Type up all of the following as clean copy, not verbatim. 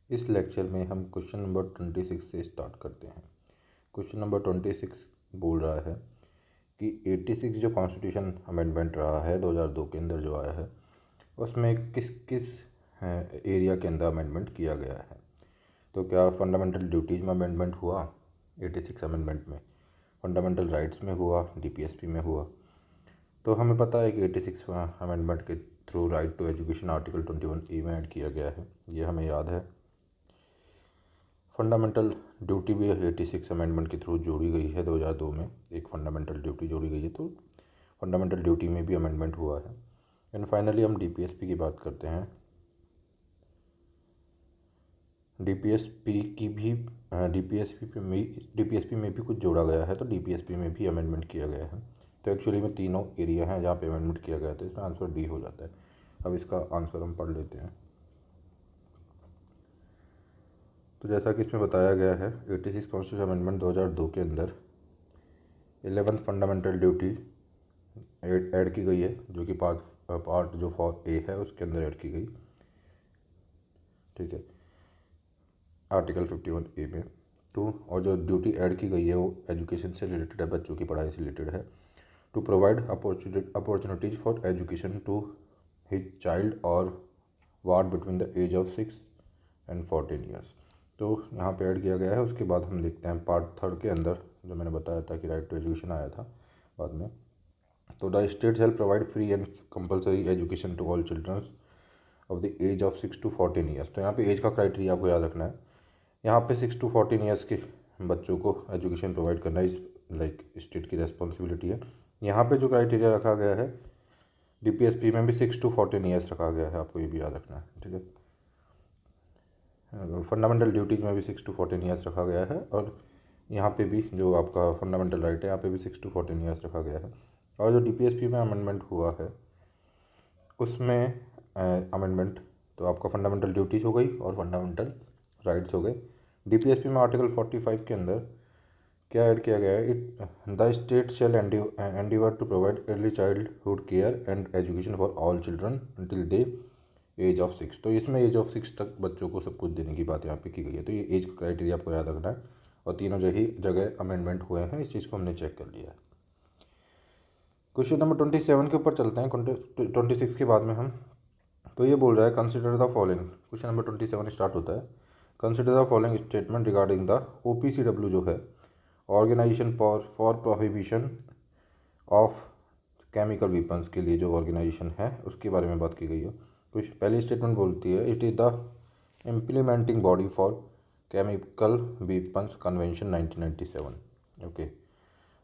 इस लेक्चर में हम क्वेश्चन नंबर 26 से स्टार्ट करते हैं। क्वेश्चन नंबर 26 बोल रहा है कि 86 जो कॉन्स्टिट्यूशन अमेंडमेंट रहा है 2002 के अंदर जो आया है उसमें किस किस एरिया के अंदर अमेंडमेंट किया गया है। तो क्या फंडामेंटल ड्यूटीज़ में अमेंडमेंट हुआ 86 अमेंडमेंट में, फंडामेंटल राइट्स में हुआ, डीपीएसपी में हुआ। तो हमें पता है कि 86 अमेंडमेंट के through right to education article 21A में ऐड किया गया है, ये हमें याद है। फंडामेंटल ड्यूटी भी 86 अमेंडमेंट के थ्रू जोड़ी गई है, 2002 में एक फंडामेंटल ड्यूटी जोड़ी गई है, तो फंडामेंटल ड्यूटी में भी अमेंडमेंट हुआ है। एंड फाइनली हम डीपीएसपी की बात करते हैं। डीपीएसपी की भी डीपीएसपी में भी कुछ जोड़ा गया है, तो डीपीएसपी में भी अमेंडमेंट किया गया है। तो एक्चुअली में तीनों एरिया हैं जहाँ पे अमेंडमेंट किया गया है, तो इसमें आंसर डी हो जाता है। अब इसका आंसर हम पढ़ लेते हैं। तो जैसा कि इसमें बताया गया है 86 कॉन्स्टिट्यूशन अमेंडमेंट 2002 के अंदर 11th फंडामेंटल ड्यूटी ऐड की गई है, जो कि पार्ट जो फॉर ए है उसके अंदर ऐड की गई, ठीक है, आर्टिकल 51A में। टू और जो ड्यूटी ऐड की गई है वो एजुकेशन से रिलेटेड है, बच्चों की पढ़ाई से रिलेटेड है। To provide opportunities for education to his child और ward between the age of 6 and 14 years. तो यहाँ पे ऐड किया गया है। उसके बाद हम देखते हैं पार्ट 3 के अंदर, जो मैंने बताया था कि राइट टू एजुकेशन आया था बाद में। तो the state shall provide free and compulsory education to all childrens of the age of 6 to 14 years. तो यहाँ पे एज का क्राइटेरिया आपको याद रखना है। यहाँ पे 6 to 14 ईयर्स के बच्चों को एजुकेशन प्रोवाइड करना इस स्टेट की रेस्पॉन्सिबिलिटी है। यहाँ पे जो क्राइटेरिया रखा गया है डीपीएसपी में भी 6 to 14 ईयर्स रखा गया है, आपको ये भी याद रखना है, ठीक है। फंडामेंटल ड्यूटीज़ में भी 6 to 14 ईयर्स रखा गया है, और यहाँ पे भी जो आपका फंडामेंटल राइट है यहाँ पे भी 6 to 14 ईयर्स रखा गया है। और जो डीपीएसपी में अमेंडमेंट हुआ है उसमें अमेंडमेंट तो आपका फंडामेंटल ड्यूटीज़ हो गई और फंडामेंटल राइट्स हो गए। डीपीएसपी में आर्टिकल 45 के अंदर क्या ऐड किया गया है, the state shall endeavour to provide early childhood care and education for all children till the age of 6। तो इसमें एज ऑफ 6 तक बच्चों को सब कुछ देने की बात यहाँ पे की गई है। तो ये एज क्राइटेरिया आपको याद रखना है, और तीनों जगह अमेंडमेंट हुए हैं, इस चीज़ को हमने चेक कर लिया है। क्वेश्चन नंबर 27 के ऊपर चलते हैं, 26 के बाद में हम। तो ये बोल रहा है consider the following. Question number 27 start होता है, consider the following statement regarding the OPCW जो है organisation for prohibition of chemical weapons के लिए जो ऑर्गेनाइजेशन है उसके बारे में बात की गई है। कुछ पहली स्टेटमेंट बोलती है it is the implementing body for chemical weapons convention 1997। Okay,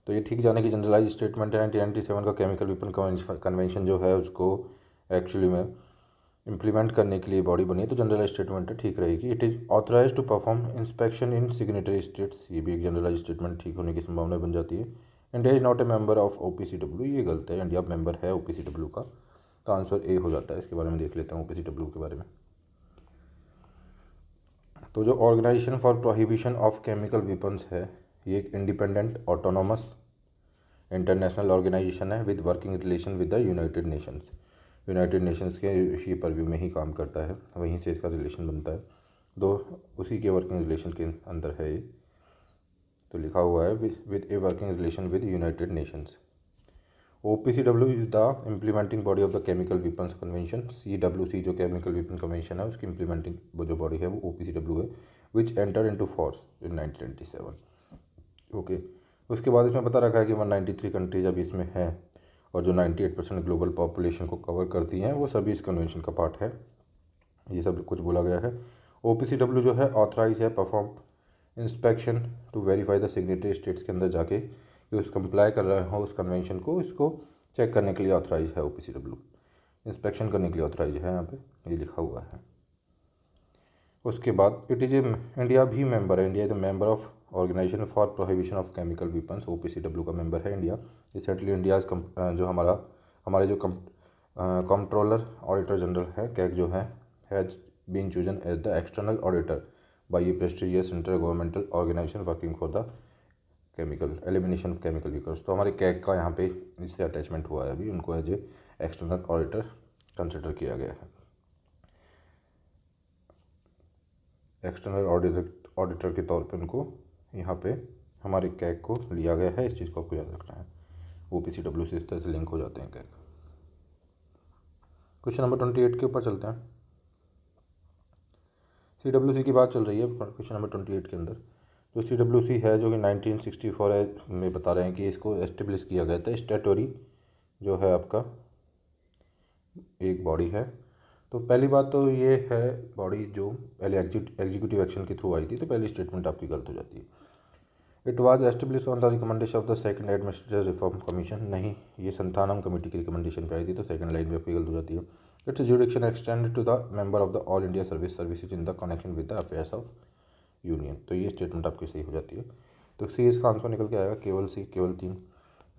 तो ये ठीक जाने की जनरलाइज स्टेटमेंट है। 1997 का केमिकल वेपन कन्वेंशन जो है उसको एक्चुअली में इम्प्लीमेंट करने के लिए बॉडी बनी है, तो जनरलाइज स्टेटमेंट है, ठीक रहेगी। It is authorise to perform inspection in signatory states, ये भी एक जनरलाइज स्टेटमेंट ठीक होने की संभावना बन जाती है। India is not a member of OPCW, ये गलत है, इंडिया मेंबर है OPCW का, तो आंसर ए हो जाता है। इसके बारे में देख लेते हैं OPCW के बारे में। तो जो organisation for prohibition of chemical weapons है ये एक इंडिपेंडेंट ऑटोनोमस इंटरनेशनल ऑर्गेनाइजेशन है with working relation with the United Nations. United Nations के ही परव्यू में ही काम करता है, वहीं से इसका रिलेशन बनता है, दो उसी के वर्किंग रिलेशन के अंदर है ये। तो लिखा हुआ है with a working relation with United Nations. OPCW is the implementing body of the chemical weapons convention. CWC जो केमिकल वेपन कन्वेंशन है उसकी इम्प्लीमेंटिंग वो जो बॉडी है वो OPCW है, विच enter into force in 1997। Okay, उसके बाद इसमें पता रखा है कि 193 कंट्रीज अभी इसमें है, और जो 98% ग्लोबल पॉपुलेशन को कवर करती हैं वो सभी इस कन्वेंशन का पार्ट है, ये सब कुछ बोला गया है। OPCW जो है ऑथराइज है perform inspection to verify the signatory states के अंदर जाके कि उस कंप्लाई कर रहे हो उस कन्वेंशन को, इसको चेक करने के लिए ऑथराइज है OPCW, इंस्पेक्शन करने के लिए ऑथराइज है, यहाँ पे ये लिखा हुआ है। उसके बाद इट इज़ इंडिया भी मेंबर है, India is the member of organisation for prohibition of chemical weapons, OPCW का मेंबर है इंडिया। रिसेंटली इंडिया जो हमारे जो कंट्रोलर ऑडिटर जनरल है कैग जो है has been chosen as the external auditor by A prestigious inter governmental organisation working for the chemical elimination of chemical weapons. तो हमारे कैग का यहाँ पे इससे अटैचमेंट हुआ है, अभी उनको as a external auditor consider किया गया है। एक्सटर्नल ऑडिटर के तौर पे उनको यहाँ पे हमारे कैग को लिया गया है। इस चीज़ को आपको याद रखना है। OPCW से इस तरह से लिंक हो जाते हैं कैग। क्वेश्चन नंबर 28 के ऊपर चलते हैं। CWC की बात चल रही है क्वेश्चन नंबर 28 के अंदर। जो CWC है जो कि 1964 में बता रहे हैं कि इसको एस्टेब्लिश किया गया था। स्टैट्यूटरी जो है आपका एक बॉडी है। तो पहली बात तो ये है बॉडी जो पहले एग्जीक्यूटिव एक्शन के थ्रू आई थी, तो पहली स्टेटमेंट आपकी गलत हो जाती है। It was establish on the recommendation of the second administrative reform commission. नहीं, ये संथानम कमेटी की रिकमेंडेशन पे आई थी, तो सेकंड लाइन में आपकी गलत हो जाती है। Its jurisdiction extended to the member of the all India services in the connection with the affairs of union. तो ये स्टेटमेंट आपकी सही हो जाती है। तो सी इसका आंसर निकल के आएगा केवल सी, केवल 3।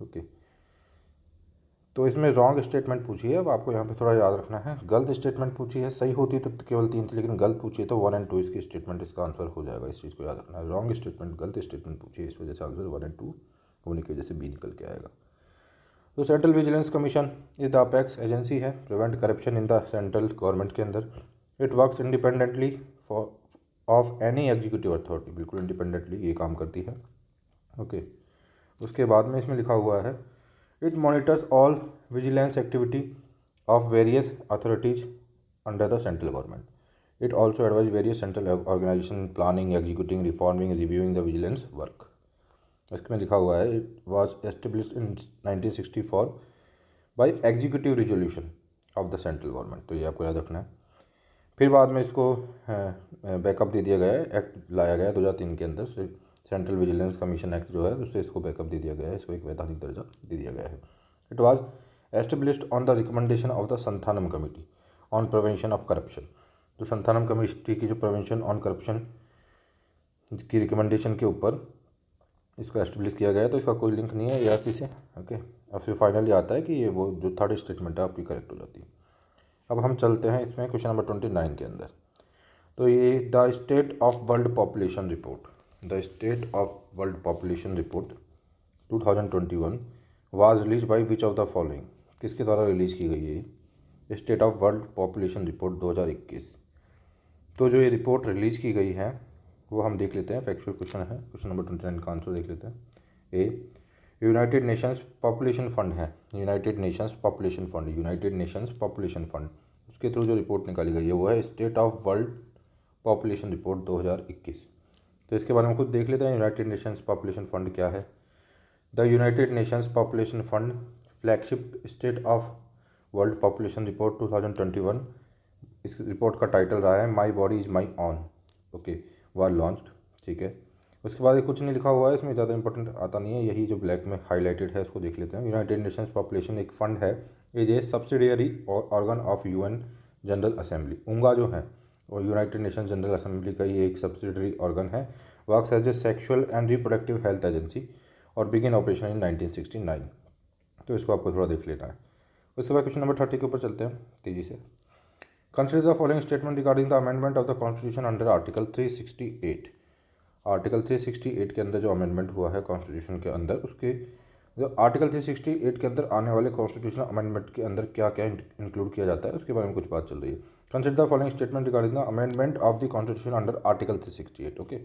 ओके, तो इसमें रॉन्ग स्टेटमेंट पूछी है। अब आपको यहाँ पे थोड़ा याद रखना है। गलत स्टेटमेंट पूछी है, सही होती तो केवल 3 थी, लेकिन गलत पूछी है तो 1 और 2 इसकी स्टेटमेंट इसका आंसर हो जाएगा। इस चीज़ को याद रखना है। रॉन्ग स्टेटमेंट, गलत स्टेटमेंट पूछी है, इस वजह से आंसर 1 और 2 होने की वजह से बी निकल के आएगा। तो central vigilance commission is the apex agency है prevent corruption in the central government के अंदर। It works independently for of any executive authority. बिल्कुल इंडिपेंडेंटली ये काम करती है। ओके, उसके बाद में इसमें लिखा हुआ है it monitors all vigilance activity of various authorities under the central government. It also advise various central organisation planning, executing, reforming, reviewing the vigilance work. इसमें लिखा हुआ है it was established in 1964 by executive resolution of the central government. तो ये आपको याद रखना है। फिर बाद में इसको बैकअप दे दिया गया है, एक्ट लाया गया है 2003 के अंदर। सेंट्रल विजिलेंस कमीशन एक्ट जो है उससे इसको बैकअप दे दिया गया है, इसको एक वैधानिक दर्जा दे दिया गया है। It was established on the recommendation of the Santhanam committee on prevention of corruption. तो संथानम कमेटी की जो प्रिवेंशन ऑन करप्शन की रिकमेंडेशन के ऊपर इसको एस्टेब्लिश किया गया है। तो इसका कोई लिंक नहीं है ARC से। ओके, अब फिर फाइनली आता है कि ये वो जो थर्ड स्टेटमेंट है आपकी करेक्ट हो जाती है। अब हम चलते हैं इसमें क्वेश्चन नंबर 29 के अंदर। तो ये the state of world population report, the state of world population report 2021 was release by which of the following. किसके द्वारा रिलीज़ की गई है state of world population report 2021। तो जो ये रिपोर्ट रिलीज़ की गई है वो हम देख लेते हैं। फैक्चुअल क्वेश्चन है, क्वेश्चन नंबर 29 का आंसर देख लेते हैं। ए, यूनाइटेड नेशंस पॉपुलेशन फंड है, United Nations population fund, United Nations population fund, उसके थ्रू जो रिपोर्ट निकाली गई है वो है state of world population report 2021। तो इसके बारे में खुद देख लेते हैं। यूनाइटेड नेशंस पॉपुलेशन फंड क्या है। The United Nations population fund flagship state of world population report 2021। इस रिपोर्ट का टाइटल रहा है my body is my on. Okay, war launched. ठीक है, उसके बाद कुछ नहीं लिखा हुआ है इसमें, ज़्यादा इंपॉर्टेंट आता नहीं है। यही जो ब्लैक में हाईलाइटेड है उसको देख लेते हैं। यूनाइटेड नेशंस पॉपुलेशन एक फ़ंड है, is a subsidiary organ of UN general assembly. UNGA जो है और यूनाइटेड नेशंस जनरल असेंबली का ये एक सब्सिडियरी ऑर्गन है। Works as a sexual and reproductive health agency और बिगिन ऑपरेशन इन 1969। तो इसको आपको थोड़ा देख लेना है। उसके बाद क्वेश्चन नंबर 30 के ऊपर चलते हैं तेज़ी से। Consider the following statement regarding the amendment of the constitution under article 368। Article 368 के अंदर जो अमेंडमेंट हुआ है कॉन्स्टिट्यूशन के अंदर, उसके जो आर्टिकल 368 के अंदर आने वाले कॉन्स्टिट्यूशन अमेंडमेंट के अंदर क्या क्या इंक्लूड किया जाता है उसके बारे में कुछ बात चल रही है। Consider the following statement regarding the amendment of the constitution under article 368। Okay,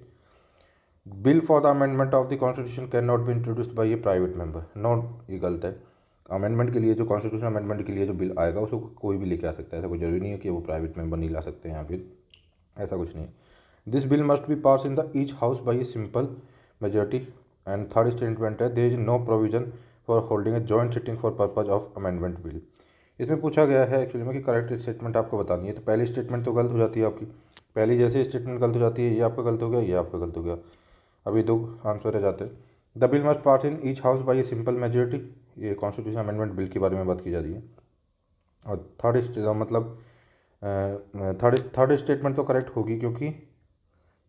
bill for the amendment of the constitution can not be introduced by A private member. Not, ये गलत है। अमेंडमेंट के लिए जो कॉन्स्टिट्यूशन अमेंडमेंट के लिए जो bill आएगा उसको कोई भी लेके आ सकता है। ऐसा कोई जरूरी नहीं है कि वो प्राइवेट मेंबर नहीं ला सकते हैं या फिर ऐसा कुछ नहीं है। This bill must be pass in the each house by a simple majority. And third statement है there is no provision for holding a joint sitting for purpose of amendment bill. इसमें पूछा गया है एक्चुअली में कि correct statement आपको बतानी है। तो पहली स्टेटमेंट तो गलत हो जाती है आपकी, पहली जैसे स्टेटमेंट गलत हो जाती है, ये आपका गलत हो गया, ये आपका गलत हो गया। अभी दो आंसर रह जाते हैं। The bill must pass in each house by a simple majority. ये कॉन्स्टिट्यूशन अमेंडमेंट बिल के बारे में बात की जा रही है। और थर्ड स्टेटमेंट तो करेक्ट होगी क्योंकि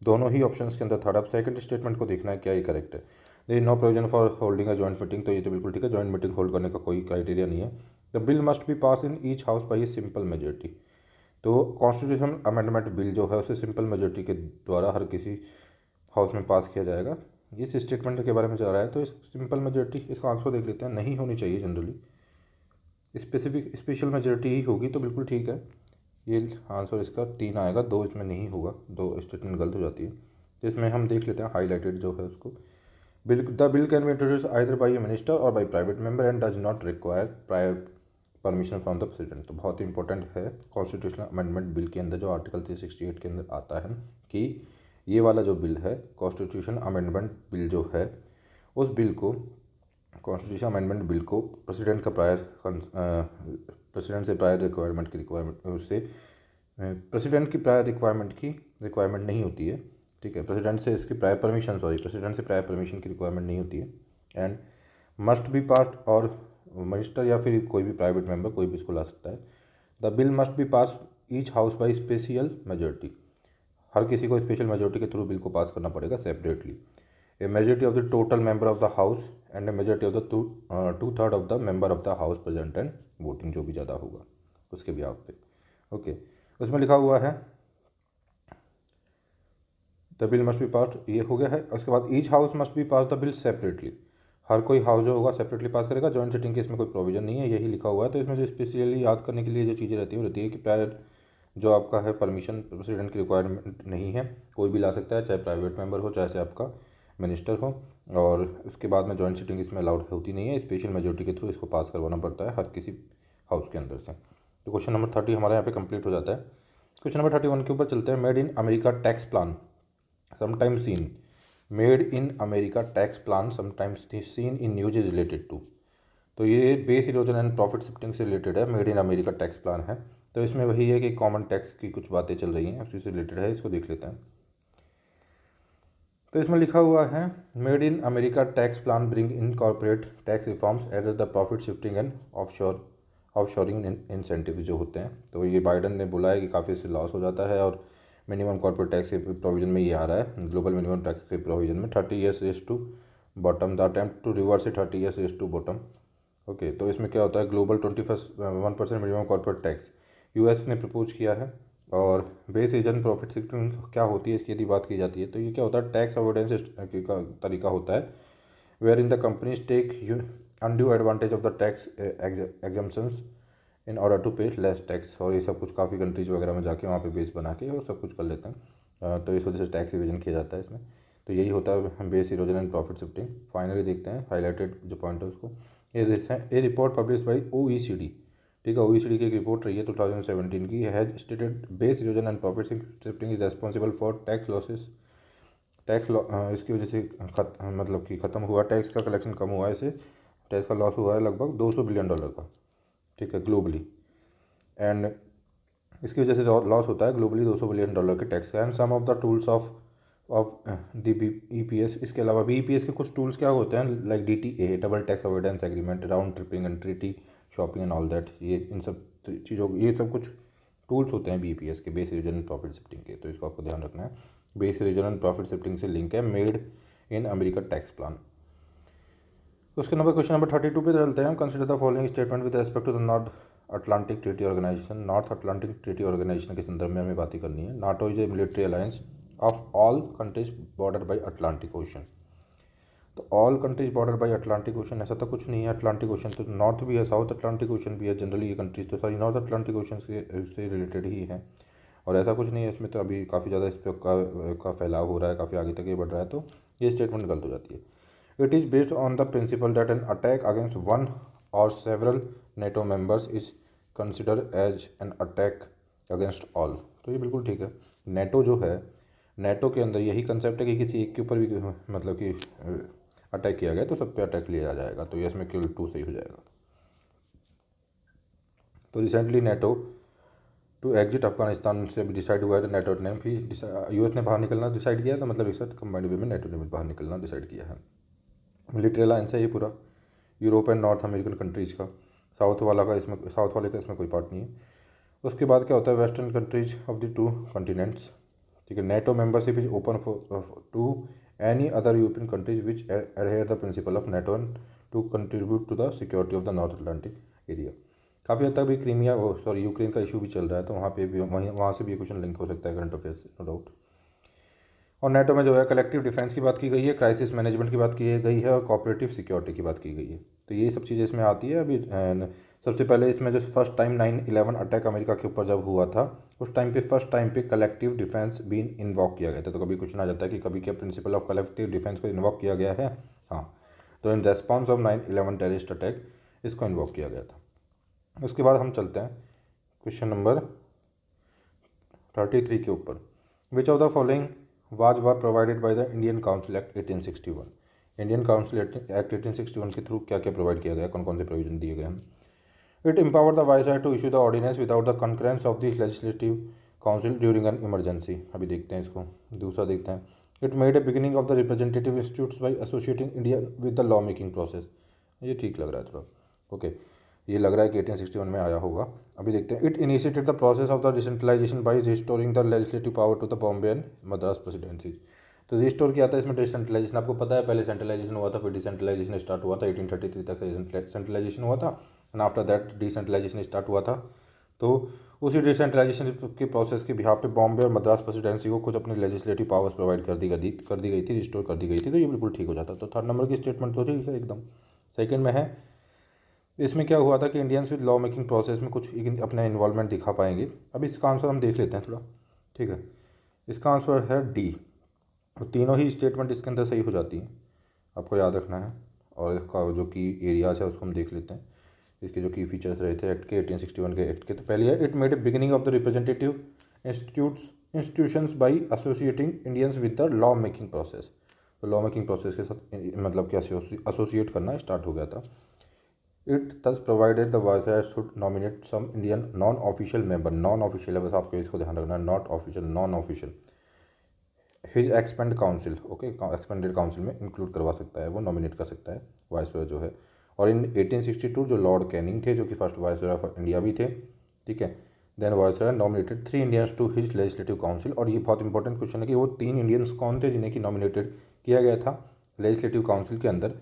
दोनों ही ऑप्शंस के अंदर थर्ड। अब सेकंड स्टेटमेंट को देखना है क्या ये करेक्ट है। There is no provision for holding a joint meeting. तो ये तो बिल्कुल ठीक है, जॉइंट मीटिंग होल्ड करने का कोई क्राइटेरिया नहीं है। The bill must be pass in each house by a simple majority. तो कॉन्स्टिट्यूशन अमेंडमेंट बिल जो है उसे सिंपल मेजोरिटी के द्वारा हर किसी हाउस में पास किया जाएगा। इस स्टेटमेंट के बारे में जा रहा है तो इस सिंपल मेजोरिटी, इसका आंसर देख लेते हैं। नहीं होनी चाहिए जनरली, स्पेशल मेजोरिटी ही होगी तो बिल्कुल ठीक है। ये आंसर इसका 3 आएगा, 2 इसमें नहीं होगा, 2 स्टेटमेंट गलत हो जाती है। तो इसमें हम देख लेते हैं हाईलाइटेड जो है उसको। The bill can be introduce either by a minister और by private member and does not require prior permission from the president. तो बहुत ही इंपॉर्टेंट है कॉन्स्टिट्यूशनल अमेंडमेंट बिल के अंदर जो आर्टिकल 368 के अंदर आता है कि ये वाला जो बिल है कॉन्स्टिट्यूशन अमेंडमेंट बिल जो है, उस बिल को, कॉन्स्टिट्यूशन अमेंडमेंट बिल को प्रेसिडेंट का प्रेसिडेंट से प्रायर रिक्वायरमेंट उससे प्रेसिडेंट की प्रायर रिक्वायरमेंट नहीं होती है। ठीक है, प्रेसिडेंट से प्रायर परमिशन की रिक्वायरमेंट नहीं होती है। एंड मस्ट बी पास्ड, और मिनिस्टर या फिर कोई भी प्राइवेट मेंबर कोई भी इसको ला सकता है। The bill must be pass each house by special majority. हर किसी को स्पेशल मेजोरिटी के थ्रू बिल को पास करना पड़ेगा separately. A majority of the total member of the house and a majority of the two third of the member of the house present and voting, जो भी ज़्यादा होगा उसके भी आप पे। ओके, उसमें लिखा हुआ है the bill must be passed, ये हो गया है। उसके बाद each house must be pass the bill separately. हर कोई हाउस जो होगा सेपरेटली पास करेगा। जॉइंट सिटिंग के इसमें कोई प्रोविजन नहीं है, यही लिखा हुआ है। तो इसमें जो स्पेशली याद करने के लिए जो चीज़ें रहती है कि प्रायर जो आपका है परमिशन प्रेसिडेंट की रिक्वायरमेंट नहीं है, कोई भी ला सकता है, चाहे प्राइवेट मेंबर हो चाहे से आपका मिनिस्टर हो। और उसके बाद में जॉइंट सिटिंग इसमें अलाउड होती नहीं है, स्पेशल मेजोरिटी के थ्रू इसको पास करवाना पड़ता है हर किसी हाउस के अंदर से। तो क्वेश्चन नंबर 30 हमारे यहाँ पे कंप्लीट हो जाता है। क्वेश्चन नंबर 31 के ऊपर चलते हैं। Made in America tax plan sometimes seen, made in America tax plan sometimes seen in news is related to. तो ये base erosion and profit shifting से रिलेटेड है, made in America tax plan है। तो इसमें वही है कि कॉमन टैक्स की कुछ बातें चल रही हैं, उसी से रिलेटेड है, इसको देख लेते हैं। तो इसमें लिखा हुआ है made in America tax plan bring in corporate tax reforms address the profit shifting and offshoring incentive जो होते हैं। तो ये बाइडन ने बोला है कि काफ़ी इससे लॉस हो जाता है, और मिनिमम कॉर्पोरेट टैक्स के प्रोविजन में ये आ रहा है, ग्लोबल मिनिमम टैक्स के प्रोविजन में 30 years race to bottom, the attempt to reverse a 30 years race to bottom. Okay, तो इसमें क्या होता है, global 1% minimum corporate tax US ने प्रपोज किया है। और बेस रीजन प्रॉफिट शिफ्टिंग क्या होती है इसकी यदि बात की जाती है, तो ये क्या होता है, टैक्स अवॉइडेंस का तरीका होता है, where in the companies take undue advantage of the tax exemptions in order to pay less tax. और ये सब कुछ काफ़ी कंट्रीज वगैरह में जाके वहाँ पे बेस बना के और सब कुछ कर लेते हैं, तो इस वजह से टैक्स इवेजन किया जाता है इसमें। तो यही होता है base erosion and profit shifting. Finally देखते हैं हाईलाइटेड जो पॉइंट है उसको। ये रिपोर्ट पब्लिश बाई OECD, ठीक है, OECD की एक रिपोर्ट रही है 2017 की, has stated base erosion and profit shifting is responsible for tax losses. इसकी वजह से मतलब कि ख़त्म हुआ, टैक्स का कलेक्शन कम हुआ है, इससे टैक्स का लॉस हुआ है लगभग $200 बिलियन का, ठीक है, ग्लोबली। एंड इसकी वजह से लॉस होता है ग्लोबली $200 बिलियन के टैक्स का। And some of the tools of the EPS, इसके अलावा भी EPS के कुछ टूल्स क्या होते हैं, like DTA, double tax avoidance agreement, round tripping and treaty shopping and all that, ये इन सब चीज़ों, ये सब कुछ टूल्स होते हैं BPS के, base erosion and profit shifting के। तो इसको आपको ध्यान रखना है, base erosion and profit shifting से लिंक है made in America tax plan. उसके नंबर क्वेश्चन नंबर 32 पे चलते हैं। Consider the following statement with respect to the North Atlantic Treaty Organisation. North Atlantic Treaty Organisation के संदर्भ में हमें बातें करनी है। NATO is a military alliance of all countries border by Atlantic ocean. तो all countries border by Atlantic ocean, ऐसा तो कुछ नहीं है। अटलांटिक ओशन तो नॉर्थ भी है, साउथ अटलांटिक ओशन भी है। जनरली ये कंट्रीज तो सारी नॉर्थ अटलांटिक ओशन से रिलेटेड ही है, और ऐसा कुछ नहीं है इसमें। तो अभी काफ़ी ज़्यादा इस पर का फैलाव हो रहा है, काफ़ी आगे तक ये बढ़ रहा है, तो ये स्टेटमेंट गलत हो जाती है। It is based on the principle that an attack against one or several NATO members is considered as an attack against all। तो ये बिल्कुल ठीक है। नेटो जो है, नेटो के अंदर यही कंसेप्ट है कि किसी एक के ऊपर भी मतलब कि अटैक किया गया तो सब पे अटैक लिया जाएगा, तो ये इसमें केवल 2 सही हो जाएगा। तो recently NATO to exit Afghanistan से भी डिसाइड हुआ है, तो नेटो ने भी US ने बाहर निकलना डिसाइड किया है, तो मतलब इस कंबाइंड वे में नेटो ने भी बाहर निकलना डिसाइड किया है। मिलिट्री अलायंस है ये पूरा Europe and north American countries का। साउथ वाले का इसमें कोई पार्ट नहीं है। उसके बाद क्या होता है, western countries of the 2 continents, ठीक है। NATO membership is open to any other European countries which adhere the principle of NATO and to contribute to the security of the North Atlantic area. काफ़ी हद तक भी Ukraine का issue भी चल रहा है, तो वहाँ पे भी वहाँ से भी क्वेश्चन लिंक हो सकता है करंट अफेयर से, नो डाउट। और नेटो में जो है कलेक्टिव डिफेंस की बात की गई है, क्राइसिस मैनेजमेंट की बात की गई है, और कोऑपरेटिव सिक्योरिटी की बात की गई है। तो ये सब चीज़ें इसमें आती है। अभी सबसे पहले इसमें जो फर्स्ट टाइम 9/11 अटैक अमेरिका के ऊपर जब हुआ था, उस टाइम पे फर्स्ट टाइम पे कलेक्टिव डिफेंस बीन इन्वॉक किया गया था। तो कभी क्वेश्चन आ जाता है कि कभी क्या प्रिंसिपल ऑफ कलेक्टिव डिफेंस को इन्वॉक किया गया है। हाँ, तो in response of 9/11 terrorist attack इसको इन्वॉक किया गया था। उसके बाद हम चलते हैं क्वेश्चन नंबर 33 के ऊपर। विच of the following was were provided by the Indian council act 1861। Indian council act 1861 के थ्रू क्या क्या प्रोवाइड किया गया, कौन कौन से प्रोविजन दिए गए हैं। It empowered the viceroy to issue the ordinance without the concurrence of the legislative council during an emergency। अभी देखते हैं इसको। दूसरा देखते हैं, it made a beginning of the representative institutes by associating India with the law making process. ये ठीक लग रहा है थोड़ा, ओके। ये लग रहा है कि 1861 में आया होगा। अभी देखते हैं, it initiated the process of the decentralisation by restoring the legislative power to the Bombay and Madras presidency. तो रिस्टोर किया था इसमें डिसेंट्रलाइजेशन। आपको पता है पहले सेंट्रलाइजेशन हुआ था, फिर डिसेंट्रलाइजेशन स्टार्ट हुआ था, 1833 तक सेंट्रलाइजेशन हुआ था and after that decentralisation start हुआ था। तो उसी डिसेंट्रलाइजेशन के प्रोसेस के बिहाफ पे बॉम्बे और मद्रास प्रेसिडेंसी को कुछ अपनी लेजिस्लेटिव पावर्स प्रोवाइड कर दी गई थी, रिस्टोर कर दी गई थी। तो ये बिल्कुल ठीक हो जाता। तो थर्ड नंबर की स्टेटमेंट तो ठीक है एकदम। सेकंड में है, इसमें क्या हुआ था कि Indians with law making process में कुछ अपना इन्वॉल्वमेंट दिखा पाएंगे। अब इसका आंसर हम देख लेते हैं थोड़ा, ठीक है। इसका आंसर है डी। तो तीनों ही स्टेटमेंट इसके अंदर सही हो जाती हैं, आपको याद रखना है। और इसका जो की एरियाज है उसको हम देख लेते हैं, इसके जो की फीचर्स रहे थे एक्ट के 1861 के एक्ट के। तो पहले है, it made a beginning of the representative institutions by associating Indians with the law making process. तो लॉ मेकिंग प्रोसेस के साथ मतलब क्या एसोसिएट करना स्टार्ट हो गया था। It thus provided the viceroy should nominate some Indian non-official member, non-official है बस आपको इसको ध्यान रखना है, not official, non official, his expand council, okay, expanded council में इंक्लूड करवा सकता है, वो नॉमिनेट कर सकता है वाइसरॉय जो है। और इन 1862 जो लॉर्ड कैनिंग थे, जो कि फर्स्ट वाइसरॉय ऑफ इंडिया भी थे, ठीक है, then viceroy nominated 3 Indians to his legislative council. और ये बहुत इंपॉर्टेंट क्वेश्चन है कि वो 3 इंडियंस कौन थे जिन्हें कि नॉमिनेटेड किया गया था लेजिस्लेटिव काउंसिल के अंदर।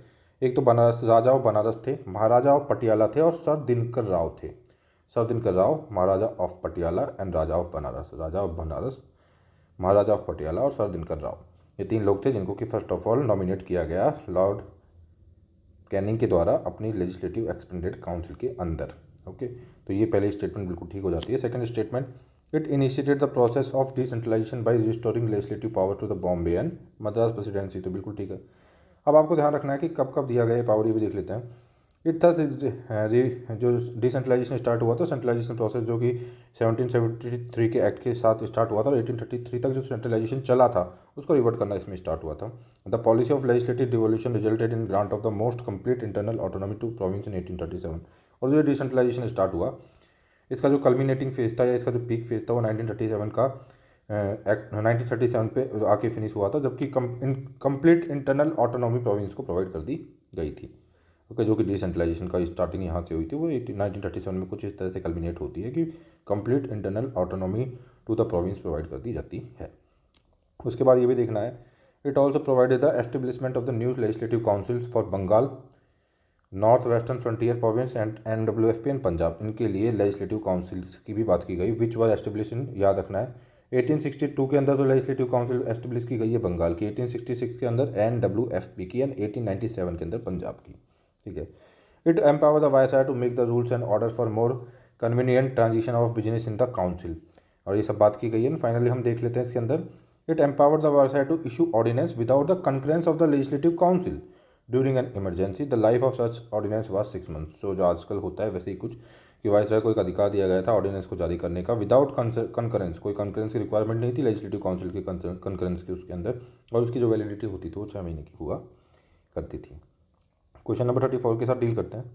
एक तो बनारस, राजा ऑफ बनारस थे, महाराजा ऑफ पटियाला थे और सर दिनकर राव थे। Sir Dinkar Rao, Maharaja of Patiala and Raja of Banaras, Raja of Banaras, Maharaja of Patiala और सर दिनकर राव। ये 3 लोग थे जिनको कि फर्स्ट ऑफ ऑल नॉमिनेट किया गया लॉर्ड कैनिंग के द्वारा अपनी लेजिस्लेटिव एक्सपेंडेड काउंसिल के अंदर, ओके। तो ये पहली स्टेटमेंट बिल्कुल ठीक हो जाती है। Second statement, it initiated the process of decentralisation by restoring legislative power to the Bombay and Madras presidency. तो बिल्कुल ठीक है। अब आपको ध्यान रखना है कि कब कब दिया गया ये पावर, ये भी देख लेते हैं। इट था जो डिसेंट्रलाइजेशन स्टार्ट हुआ था, सेंट्रलाइजेशन प्रोसेस जो कि 1773 के एक्ट के साथ स्टार्ट हुआ था और 1833 तक जो सेंट्रलाइजेशन चला था उसको रिवर्ट करना इसमें स्टार्ट हुआ था। The policy of legislative devolution resulted in grant of the most complete internal autonomy to province in 1837। और जो डिसेंट्रलाइजेशन स्टार्ट हुआ, इसका जो कल्मिनेटिंग फेज था या इसका जो पीक फेज था वो 1937 का एक्ट 1937 पे आके फिनिश हुआ था, जबकि कंप्लीट इंटरनल ऑटोनॉमी प्रोविंस को प्रोवाइड कर दी गई थी, ओके। जो कि डिसेंट्रलाइजेशन का स्टार्टिंग यहाँ से हुई थी, वो 1937 में कुछ इस तरह से कल्मिनेट होती है कि complete internal autonomy to the province provide कर दी जाती है। उसके बाद ये भी देखना है, it also provided the establishment of the new legislative council for Bengal, north western frontier province and NWFP and Punjab. इनके लिए लेजिस्लेटिव काउंसिल की भी बात की गई, विच वॉज एस्टेब्लिशन, याद रखना है 1862 के अंदर तो लेजिस्लेटिव काउंसिल एस्टेब्लिश की गई है बंगाल की, 1866 के अंदर NWFP की एंड 1897 के अंदर पंजाब की, ठीक है। It empower the viceroy to make the rules and order for more convenient transition of business in the council. और ये सब बात की गई है। फाइनली हम देख लेते हैं इसके अंदर, it empower the viceroy to issue ordinance without the concurrence of the legislative council during an emergency. The life of such ordinance was 6 months. So जो आजकल होता है वैसे ही कुछ कि वाइसरॉय को एक अधिकार दिया गया था ऑर्डिनेंस को जारी करने का विदाउट कंकरेंस, कोई कंकरेंस की रिक्वायरमेंट नहीं थी लेजिस्लेटिव काउंसिल की कंकरेंस की उसके अंदर, और उसकी जो वैलिडिटी होती थी वो 6 महीने की हुआ करती थी। क्वेश्चन नंबर 34 के साथ डील करते हैं।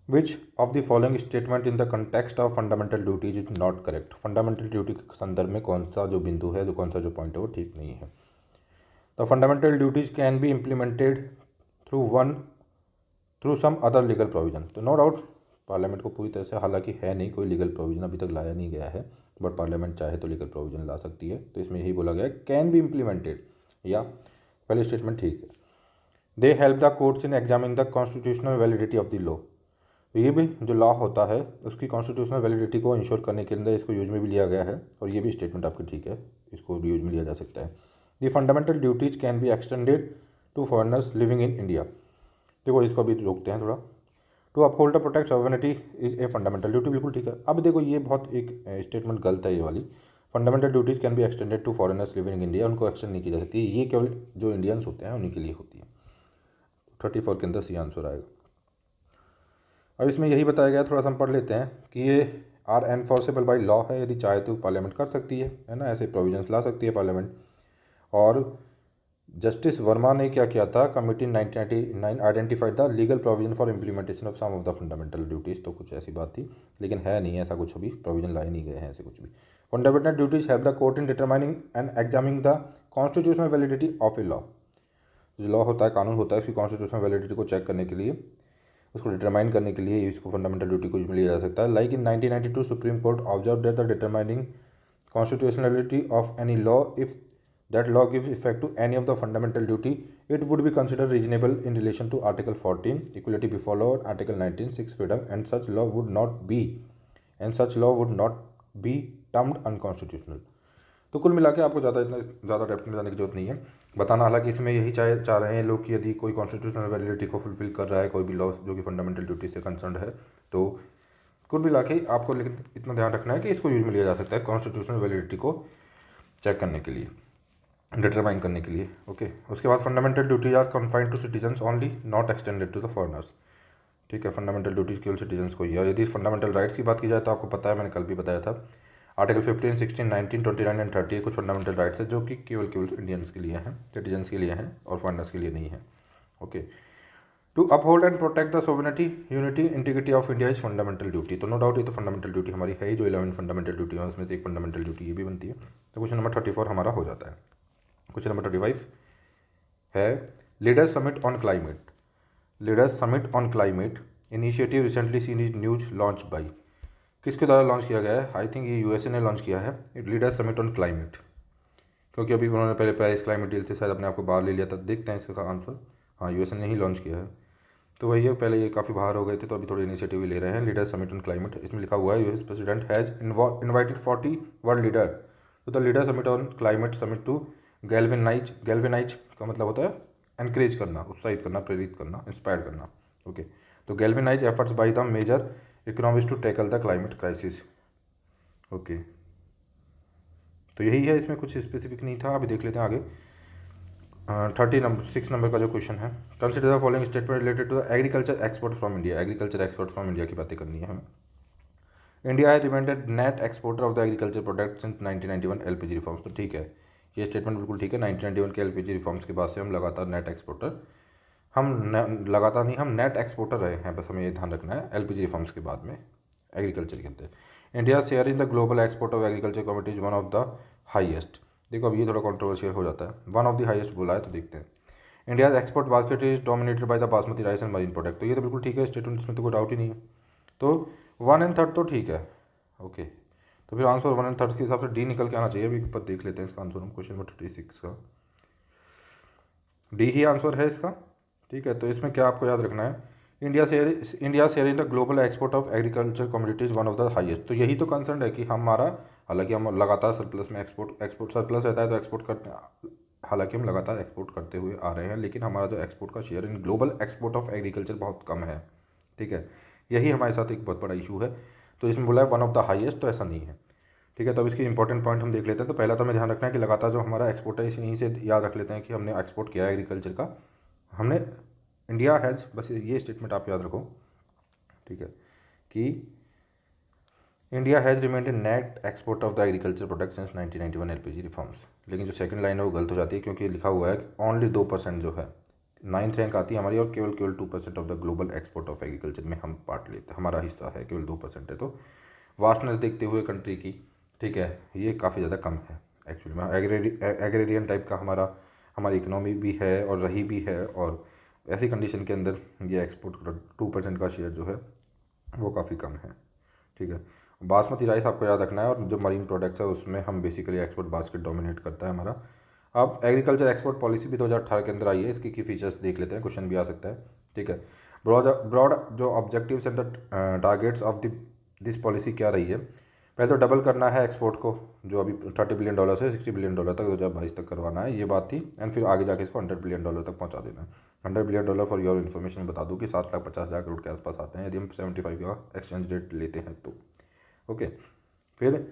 Which of the following statement in the context of fundamental duties is not correct. Fundamental duty के संदर्भ में कौन सा जो बिंदु है, जो कौन सा जो पॉइंट है वो ठीक नहीं है। The fundamental duties can be implemented through some other legal provision. तो नो डाउट पार्लियामेंट को पूरी तरह से, हालांकि है नहीं कोई लीगल प्रोविजन अभी तक लाया नहीं गया है, बट पार्लियामेंट चाहे तो लीगल प्रोविजन ला सकती है। तो इसमें यही बोला गया है कैन बी इम्प्लीमेंटेड, या पहली स्टेटमेंट ठीक है। They help the courts in examining the constitutional validity of the law. तो ये भी जो लॉ होता है उसकी कॉन्स्टिट्यूशनल वैलिडिटी को इंश्योर करने के अंदर इसको यूज में भी लिया गया है, और ये भी स्टेटमेंट आपकी ठीक है, इसको यूज में लिया जा सकता है। The fundamental duties can be extended to foreigners living in India. देखो इसको अभी रोकते हैं थोड़ा। To uphold the protect sovereignty is a fundamental duty, बिल्कुल ठीक है। अब देखो ये बहुत एक स्टेटमेंट गलत है ये वाली। Fundamental duties can be extended to foreigners living in India, उनको एक्सटेंड नहीं की जा सकती, ये केवल जो इंडियंस होते हैं उन्हीं के लिए होती है। 34 के अंदर सी आंसर आएगा। अब इसमें यही बताया गया, थोड़ा सा हम पढ़ लेते हैं कि ये आर एनफोर्सेबल बाई लॉ है, यदि चाहे तो पार्लियामेंट कर सकती है ना, ऐसे प्रोविजंस ला सकती है पार्लियामेंट। और जस्टिस वर्मा ने क्या किया था, committee 1999 identified the legal provision for implementation of some of the fundamental duties, तो कुछ ऐसी बात थी, लेकिन है नहीं ऐसा कुछ, अभी प्रोविजन लाए नहीं गए हैं ऐसे कुछ भी। Fundamental duties help the court in determining and examining the constitutional validity of a law. जो लॉ होता है, कानून होता है, उसकी कॉन्स्टिट्यूशनल वैलिडिटी को चेक करने के लिए, उसको डिटरमाइन करने के लिए इसको फंडामेंटल ड्यूटी को लिया जा सकता है। Like in 1992 supreme court observe that the determining constitutionality of any law, if that law gives effect to any of the fundamental duty, it would be considered reasonable in relation to Article 14 equality before law, Article 19 6 freedom, and such law would not be termed unconstitutional। तो कुल मिला के आपको इतना ज़्यादा depth में जाने की जरूरत नहीं है, बताना। हालांकि इसमें यही चाह रहे हैं लोग कि यदि कोई कॉन्स्टिट्यूशनल वैलिडिटी को फुलफिल कर रहा है, कोई भी लॉ जो कि फंडामेंटल ड्यूटी से कंसर्न है, तो कुल मिला के आपको लेकिन इतना ध्यान रखना है कि इसको यूज में लिया जा सकता है कॉन्स्टिट्यूशनल वैलिडिटी को चेक करने के लिए, डिटरमाइन करने के लिए। ओके, उसके बाद fundamental duties are confined to citizens only, not extended to the foreigners. ठीक है, फंडामेंटल ड्यूटीज केवल सिटीजन्स को ही है। और यदि फंडामेंटल राइट्स की बात की जाए तो आपको पता है, मैंने कल भी बताया था, आर्टिकल 15, 16, 19, 29 एंड 30 कुछ फंडामेंटल राइट्स है जो कि केवल इंडियंस के लिए हैं, सिटीजन्स के लिए हैं, और फॉरेनर्स के लिए नहीं है। Okay, to uphold and protect the sovereignty, unity, integrity of India is fundamental duty. तो नो डाउट ये तो फंडामेंटल ड्यूटी हमारी है ही, जो 11 फंडामेंटल ड्यूटी है उसमें से एक फंडामेंटल ड्यूटी ये भी बनती है। तो क्वेश्चन नंबर 34 हमारा हो जाता है। क्वेश्चन नंबर 35 है leaders summit on climate. Leaders summit on climate initiative recently seen is news launch by, किसके द्वारा लॉन्च किया गया है? आई थिंक ये यूएसए ने लॉन्च किया है, लीडर्स समिट ऑन क्लाइमेट, क्योंकि अभी उन्होंने पहले पेरिस क्लाइमेट डील से शायद अपने आप को बाहर ले लिया था। देखते हैं इसका आंसर। हाँ, यूएसए ने ही लॉन्च किया है, तो वही है, पहले ये काफ़ी बाहर हो गए थे, तो अभी थोड़ी इनिशिएटिव ले रहे हैं। लीडर्स समिट ऑन क्लाइमेट, इसमें लिखा हुआ है US president has invited 40 world leader to the leader summit on climate summit to galvanise का मतलब होता है एनकरेज करना, उत्साहित करना, प्रेरित करना, इंस्पायर करना। ओके, तो galvanise efforts by the major economics to tackle the climate crisis. Okay, तो यही है, इसमें कुछ स्पेसिफिक नहीं था। अभी देख लेते हैं आगे। 6 नंबर का जो क्वेश्चन है, consider the following statement related to the agriculture export from India. Agriculture export from India की बातें करनी है हमें। India has remained net exporter of the agriculture product since 1991 LPG reforms. तो ठीक है, ये स्टेटमेंट बिल्कुल ठीक है। 1991 के एलपीजी रिफॉर्म्स के बाद से हम लगातार नेट एक्सपोर्टर, लगातार नहीं, हम नेट एक्सपोर्टर रहे हैं, बस हमें ये ध्यान रखना है एलपीजी रिफॉर्म्स के बाद में एग्रीकल्चर के अंदर। India share in the global export of agriculture commodities one of the highest. देखो अब ये थोड़ा कंट्रोवर्शियल हो जाता है, वन ऑफ द हाईएस्ट बोला है, तो देखते हैं। India export basket is dominated by the basmati rice and marine product. तो ये तो बिल्कुल ठीक है स्टेटमेंट, इसमें तो कोई डाउट ही नहीं है। तो 1 एंड 3 तो ठीक है। ओके, तो फिर आंसर 1 एंड 3 के हिसाब से डी निकल के आना चाहिए। अभी ऊपर देख लेते हैं इसका आंसर हम। क्वेश्चन नंबर 36 का डी ही आंसर है इसका। ठीक है, तो इसमें क्या आपको याद रखना है, India share in the global export of agriculture commodities one of the highest. तो यही तो कंसर्न है कि हमारा, हालांकि हम लगातार सरप्लस में एक्सपोर्ट सरप्लस रहता है तो एक्सपोर्ट करते हैं, हालांकि हम लगातार एक्सपोर्ट करते हुए आ रहे हैं, लेकिन हमारा जो एक्सपोर्ट का share in global export of agriculture बहुत कम है। ठीक है, यही हमारे साथ एक बहुत बड़ा इशू है। तो इसमें बोला है वन ऑफ द हाईएस्ट, तो ऐसा नहीं है। ठीक है, तो अब इसके इंपॉर्टेंट पॉइंट हम देख लेते हैं। तो पहला तो हमें ध्यान रखना है कि लगातार जो हमारा एक्सपोर्ट है, यहीं से याद रख लेते हैं कि हमने एक्सपोर्ट किया है एग्रीकल्चर का, हमने इंडिया हैज़, बस ये स्टेटमेंट आप याद रखो। ठीक है, कि India has remained net export of the agriculture product since 1991 LPG reforms. लेकिन जो सेकंड लाइन है वो गलत हो जाती है, क्योंकि लिखा हुआ है ओनली 2% जो है, 9th रैंक आती है हमारी, और केवल 2% of the global export of agriculture में हम पार्ट लेते हैं, हमारा हिस्सा है केवल 2% है। तो वास्टनेस देखते हुए कंट्री की, ठीक है, ये काफ़ी ज़्यादा कम है एक्चुअली में। एग्रेरियन टाइप का हमारी इकोनॉमी भी है और रही भी है, और ऐसी कंडीशन के अंदर ये एक्सपोर्ट 2% का शेयर जो है वो काफ़ी कम है। ठीक है, बासमती राइस आपको याद रखना है, और जो मरीन प्रोडक्ट्स है उसमें हम बेसिकली एक्सपोर्ट बास्केट डोमिनेट करता है हमारा। अब एग्रीकल्चर एक्सपोर्ट पॉलिसी भी 2018 के अंदर आई है, इसकी की फीचर्स देख लेते हैं, क्वेश्चन भी आ सकता है। ठीक है, ब्रॉड जो objectives and the targets of this policy क्या रही है? पहले तो डबल करना है एक्सपोर्ट को, जो अभी $30 बिलियन से $60 बिलियन तक 2022 तक करवाना है, ये बात थी। एंड फिर आगे जाके इसको $100 बिलियन तक पहुंचा देना है। $100 बिलियन फॉर योर इन्फॉर्मेशन बता दूँ कि 7,50,000 करोड़ के आसपास आते हैं यदि हम 75 का एक्सचेंज रेट लेते हैं तो। ओके, फिर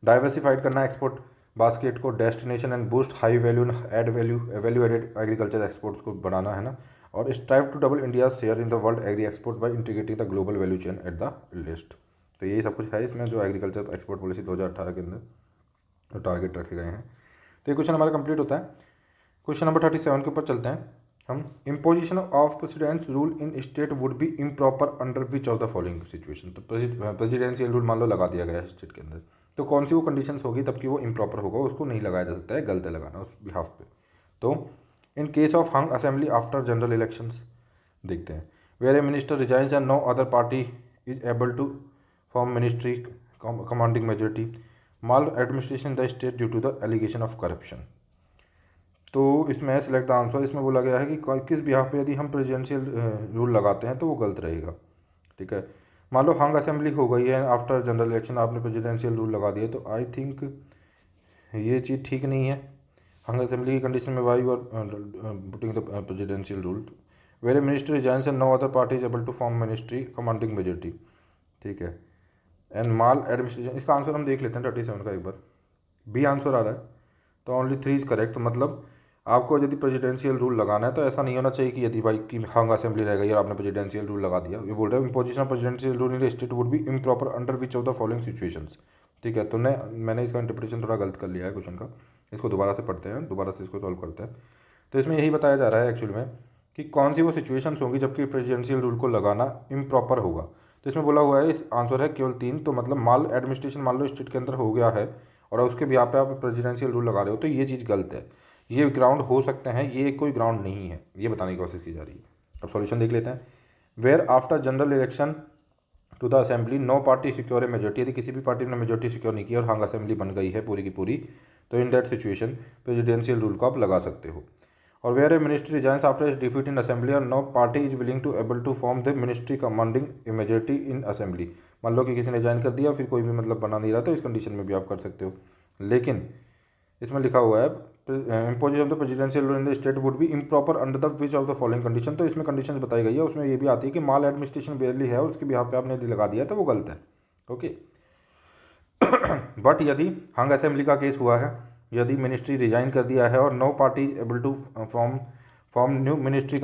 डाइवर्सिफाइड करना है एक्सपोर्ट बास्केट को, destination and boost high value add value added agriculture exports को बढ़ाना है ना। और strive to double India share in the world agri export by integrating the global value chain at the least. तो यही सब कुछ है इसमें जो एग्रीकल्चर एक्सपोर्ट पॉलिसी 2018 के अंदर टारगेट रखे गए हैं। तो ये क्वेश्चन हमारा कंप्लीट होता है। क्वेश्चन नंबर 37 के ऊपर चलते हैं हम। Imposition of presidents rule in state would be improper under which of the following situation. तो प्रेसिडेंशियल रूल मान लो लगा दिया गया है स्टेट के अंदर, तो कौन सी वो कंडीशंस होगी तब कि वो इम्प्रॉपर होगा, उसको नहीं लगाया जा सकता है, गलत है लगाना उस बिहाफ पे। तो in case of hung assembly after general elections देखते हैं, where a minister resigns and no other party is able to form ministry commanding majority, maladministration the state due to the allegation of corruption. तो इसमें select the answer, इसमें बोला गया है कि किस बिहाफ पे यदि हम प्रेसिडेंशियल रूल लगाते हैं तो वो गलत रहेगा। ठीक है, मान लो हंग असेंबली हो गई है आफ्टर जनरल इलेक्शन, आपने प्रेसिडेंशियल रूल लगा दिए, तो आई थिंक ये चीज़ ठीक नहीं है। हंग असेंबली की कंडीशन में why you are putting the presidential rule, where a minister resigns and no other party is able to form ministry commanding majority. ठीक है, एंड माल एडमिनिस्ट्रेशन, इसका आंसर हम देख लेते हैं 37 का एक बार। बी आंसर आ रहा है, तो ओनली 3 इज करेक्ट। मतलब आपको यदि प्रेसिडेंशियल रूल लगाना है तो ऐसा नहीं होना चाहिए कि यदि भाई की हंग असेंबली रह गई और आपने प्रेसिडेंशियल रूल लगा दिया। ये बोल रहे हैं imposition of presidential rule in state would be improper under which of the following situations. ठीक है, तो मैंने इसका इंटरप्रिटेशन थोड़ा गलत कर लिया है क्वेश्चन का, इसको दोबारा से पढ़ते हैं, दोबारा से इसको सॉल्व करते हैं। तो इसमें यही बताया जा रहा है एक्चुअल में कि कौन सी वो सिचुएशंस होंगी जबकि प्रेसिडेंशियल रूल को लगाना इम्प्रॉपर होगा। तो इसमें बोला हुआ है, इस आंसर है केवल 3। तो मतलब माल एडमिनिस्ट्रेशन मान लो स्टेट के अंदर हो गया है और उसके भी यहाँ पे आप प्रेसिडेंशियल रूल लगा रहे हो, तो ये चीज़ गलत है। ये ग्राउंड हो सकते हैं, ये कोई ग्राउंड नहीं है, ये बताने की कोशिश की जा रही है। अब सॉल्यूशन देख लेते हैं। Where after general election to the assembly no party secure a majority, यदि किसी भी पार्टी ने मेजोरिटी सिक्योर नहीं की और हंग असेंबली बन गई है पूरी की पूरी, तो in that situation presidential rule को आप लगा सकते हो। और where a ministry resigns after is defeat in assembly और no party is willing to able to form the ministry commanding a majority in assembly, मान लो कि किसी ने रिजाइन कर दिया फिर कोई भी मतलब बना नहीं रहा, तो इस कंडीशन में भी आप कर सकते हो। लेकिन इसमें लिखा हुआ है imposition of the presidential rule in the state would be improper under the which of the following condition. तो इसमें कंडीशन बताई गई है, उसमें ये भी आती है कि माल एडमिनिस्ट्रेशन बेयरली है और उसके बिहाफ पे आपने लगा दिया तो वो गलत है। ओके, बट यदि हंग असेंबली का केस हुआ है, यदि मिनिस्ट्री रिजाइन कर दिया है और no party able to form new ministry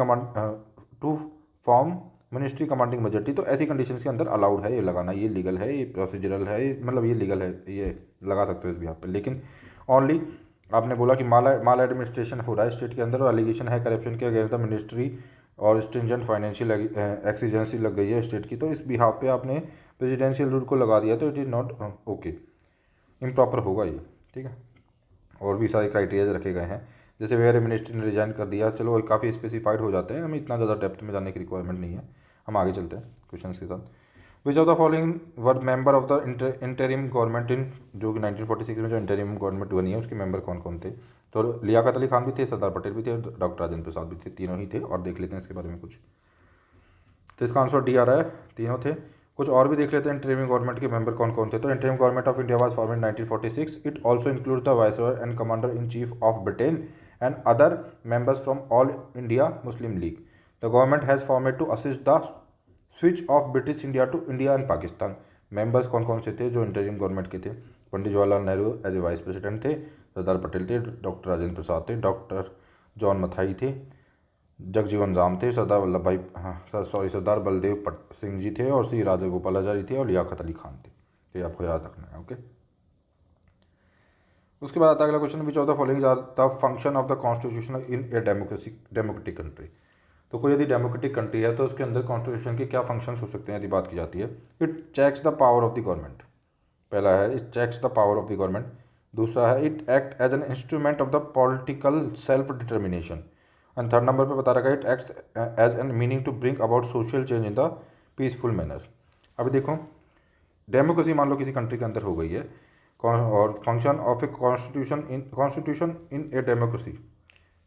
ministry commanding majority, तो ऐसी कंडीशंस के अंदर अलाउड है ये लगाना, ये लीगल है, ये प्रोसीजरल है, मतलब ये लीगल है, ये लगा सकते हो इस बिहाफ पे। लेकिन ओनली आपने बोला कि माल एडमिनिस्ट्रेशन हो रहा है स्टेट के अंदर और एलिगेशन है करप्शन के अगेंस्ट द मिनिस्ट्री और स्ट्रिंजेंट फाइनेंशियल एक्सीजेंसी लग गई है स्टेट की, तो इस बिहाफ पे आपने प्रेसिडेंशियल रूल को लगा दिया, तो it is not okay, improper होगा ये। ठीक है, और भी सारे क्राइटेरियाज रखे गए हैं, जैसे वेयर मिनिस्ट्री ने रिजाइन कर दिया, चलो काफ़ी स्पेसिफाइड हो जाते हैं, हमें इतना ज़्यादा डेप्थ में जाने की रिक्वायरमेंट नहीं है। हम आगे चलते हैं क्वेश्चन के साथ। विच of the following were member of the interim government in, जो कि 1946 में जो इंटरिम गवर्नमेंट बनी है उसके मेंबर कौन कौन थे। तो लियाकत अली खान भी थे, सरदार पटेल भी थे, डॉक्टर राजेंद्र प्रसाद भी थे, तीनों ही थे। और देख लेते हैं इसके बारे में कुछ। तो इसका आंसर डी आ रहा है, तीनों थे। कुछ और भी देख लेते हैं इंटरिम गवर्नमेंट के मेंबर कौन कौन थे। तो interim government of India was form in 1946। It also include the viceroy and commander in chief of Britain and other members from all India Muslim League. The government has formed to assist the switch of British India to India and Pakistan. Members कौन कौन से थे जो interim government के थे। Pandit Jawaharlal Nehru as a vice president थे, सरदार पटेल थे, doctor Rajendra प्रसाद थे, डॉक्टर जॉन मथाई थे, जगजीवन राम थे, सरदार बलदेव सिंह जी थे, और श्री राजगोपालाचारी थे, और लियाकत अली खान थे। तो ये आपको याद रखना है। ओके, उसके बाद आता है अगला question, which of the following are the function of the constitution in a democratic country. तो कोई यदि डेमोक्रेटिक कंट्री है तो उसके अंदर कॉन्स्टिट्यूशन के क्या फंक्शंस हो सकते हैं यदि बात की जाती है। It checks the power of the government, पहला है it checks the power of the government. दूसरा है it act as an instrument of the political self determination. And third number पे बता रखा है it acts as an meaning to bring about social change in the peaceful manner. अभी देखो, democracy मान लो किसी कंट्री के अंदर हो गई है, और function of a constitution in a democracy,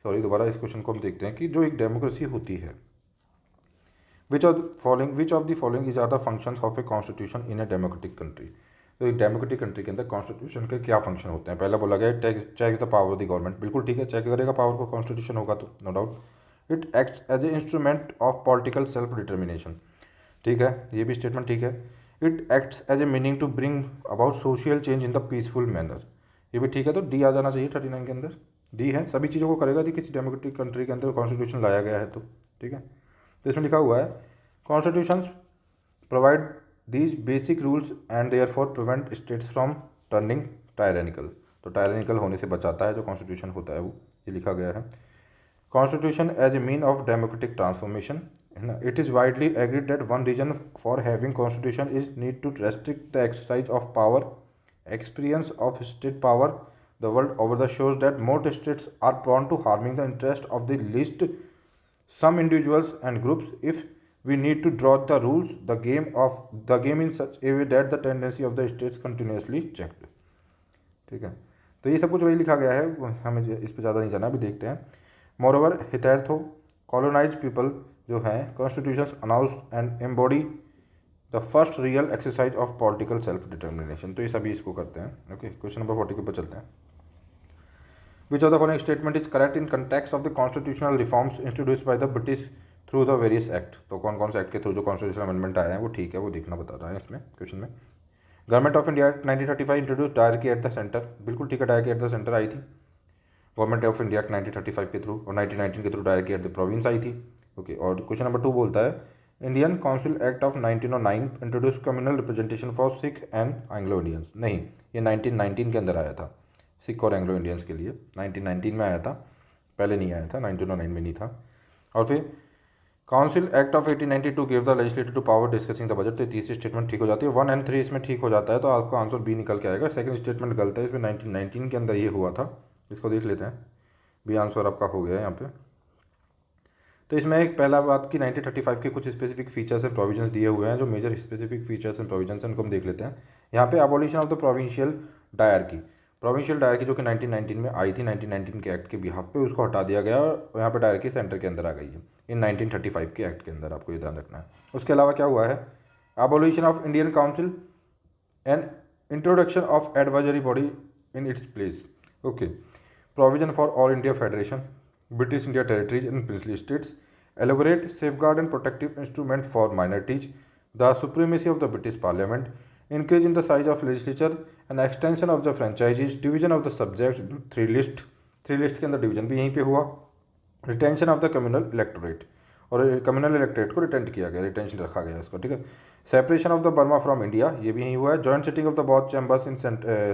sorry दोबारा इस क्वेश्चन को हम देखते हैं कि जो एक डेमोक्रेसी होती है, which of the following is are the functions of a constitution in a democratic country. तो एक डेमोक्रेटिक कंट्री के अंदर कॉन्स्टिट्यूशन के क्या फंक्शन होते हैं। पहला बोला गया check the power of the government, बिल्कुल ठीक है, चेक करेगा पावर को, कॉन्स्टिट्यूशन होगा तो no doubt. It acts as a instrument of political self determination, ठीक है, ये भी स्टेटमेंट ठीक है। It acts as a meaning to bring about social change in the peaceful manner, ये भी ठीक है। तो डी आ जाना चाहिए 39 के अंदर, डी है, सभी चीज़ों को करेगा दी किसी डेमोक्रेटिक कंट्री के अंदर कॉन्स्टिट्यूशन लाया गया है तो, ठीक है। तो इसमें लिखा हुआ है constitution provide these basic rules and there for prevent states from turning tyrannical, तो टायरेनिकल होने से बचाता है जो कॉन्स्टिट्यूशन होता है वो, ये लिखा गया है। Constitution as a mean of democratic transformation, है ना, it is widely agreed that one reason for having constitution is need to restrict the exercise of power, experience of state power the world over the shows that most states are prone to harming the interest of the least some individuals and groups. If we need to draw the rules the game in such a way that the tendency of the states continuously checked, ठीक है। तो ये सब कुछ वही लिखा गया है, हमें इस पर ज़्यादा नहीं जाना, अभी देखते हैं। मोरओवर हितैर्थो कॉलोनाइज पीपल जो हैं constitutions announce and embody the first real exercise of political self determination, तो ये सभी इसको करते हैं। ओके, क्वेश्चन नंबर 40 के ऊपर चलते हैं। Which of the following statement is correct in context of the constitutional reforms introduce by the British through the various act, तो कौन कौन से एक्ट के थ्रू जो कॉन्स्टिट्यूशनल अमेंडमेंट आए हैं वो ठीक है, वो देखना बता रहा है इसमें क्वेश्चन में। Government of India 1935 introduce dyarchy at the centre, बिल्कुल ठीक है, डायरकी एट द सेंटर आई थी गवर्नमेंट ऑफ इंडिया 1935 के थ्रू, और 1919 के through dyarchy at the province आई थी। ओके, और क्वेश्चन नंबर 2 बोलता है Indian council act of 1909 introduce communal representation for Sikh and Anglo Indians, नहीं, ये 1919 के अंदर आया था, सिख और एंग्लो इंडियंस के लिए 1919 में आया था, पहले नहीं आया था, 1909 में नहीं था। और फिर council act of 1892 give the legislative to power discussing the budget, तो तीसरी स्टेटमेंट ठीक हो जाती है। 1 और 3 इसमें ठीक हो जाता है, तो आपका आंसर बी निकल के आएगा। सेकंड स्टेटमेंट गलत है, इसमें 1919 के अंदर ये हुआ था, इसको देख लेते हैं, बी आंसर आपका हो गया है यहाँ पे। तो इसमें एक पहला बात कि 1935 के कुछ स्पेसिफिक फीचर्स एंड प्रोविजंस दिए हुए हैं, जो major specific features and provisions हैं उनको हम देख लेते हैं। यहाँ पे abolition of the provincial dyarchy जो कि 1919 में आई थी, 1919 के एक्ट के बिहाफ पे उसको हटा दिया गया और यहाँ पे डायरकी सेंटर के अंदर आ गई है इन 1935 के एक्ट के अंदर, आपको ये ध्यान रखना है। उसके अलावा क्या हुआ है, abolition of Indian council and introduction of advisory body in its place. Okay, provision for all India federation, British India territories and princely states, elaborate safeguard and protective instrument for minorities, the supremacy of the British Parliament, increase in the size of legislature and extension of the franchises, division of the subjects into three list के अंदर division भी यहीं पे हुआ, retention of the communal electorate, और communal electorate को retained किया गया, रिटेंशन रखा गया इसको, ठीक है। Separation of the Burma from India, ये भी यहीं हुआ है। Joint sitting of the both chambers in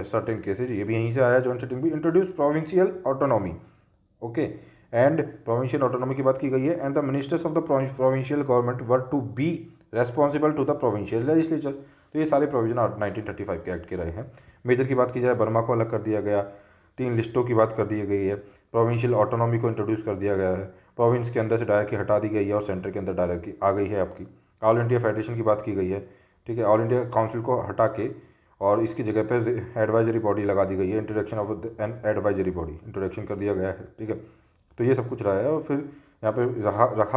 certain cases, ये भी यहीं से आया जॉइंट सिटिंग भी। Introduce provincial autonomy, okay, and provincial autonomy की बात की गई है। And the ministers of the provincial government were to be responsible to the provincial legislature, तो ये सारे प्रोविजन 1935 के एक्ट के रहे हैं। मेजर की बात की जाए, बर्मा को अलग कर दिया गया, 3 लिस्टों की बात कर दी गई है, प्रोविंशियल ऑटोनॉमी को इंट्रोड्यूस कर दिया गया है, प्रोविंस के अंदर से डायरेक्टली हटा दी गई है और सेंटर के अंदर डायरेक्टली आ गई है आपकी। ऑल इंडिया फेडरेशन की बात की गई है, ठीक है, ऑल इंडिया काउंसिल को हटा के और इसकी जगह पर एडवाइजरी बॉडी लगा दी गई है, introduction of an advisory body introduction कर दिया गया है, ठीक है। तो ये सब कुछ रहा है। और फिर यहाँ पे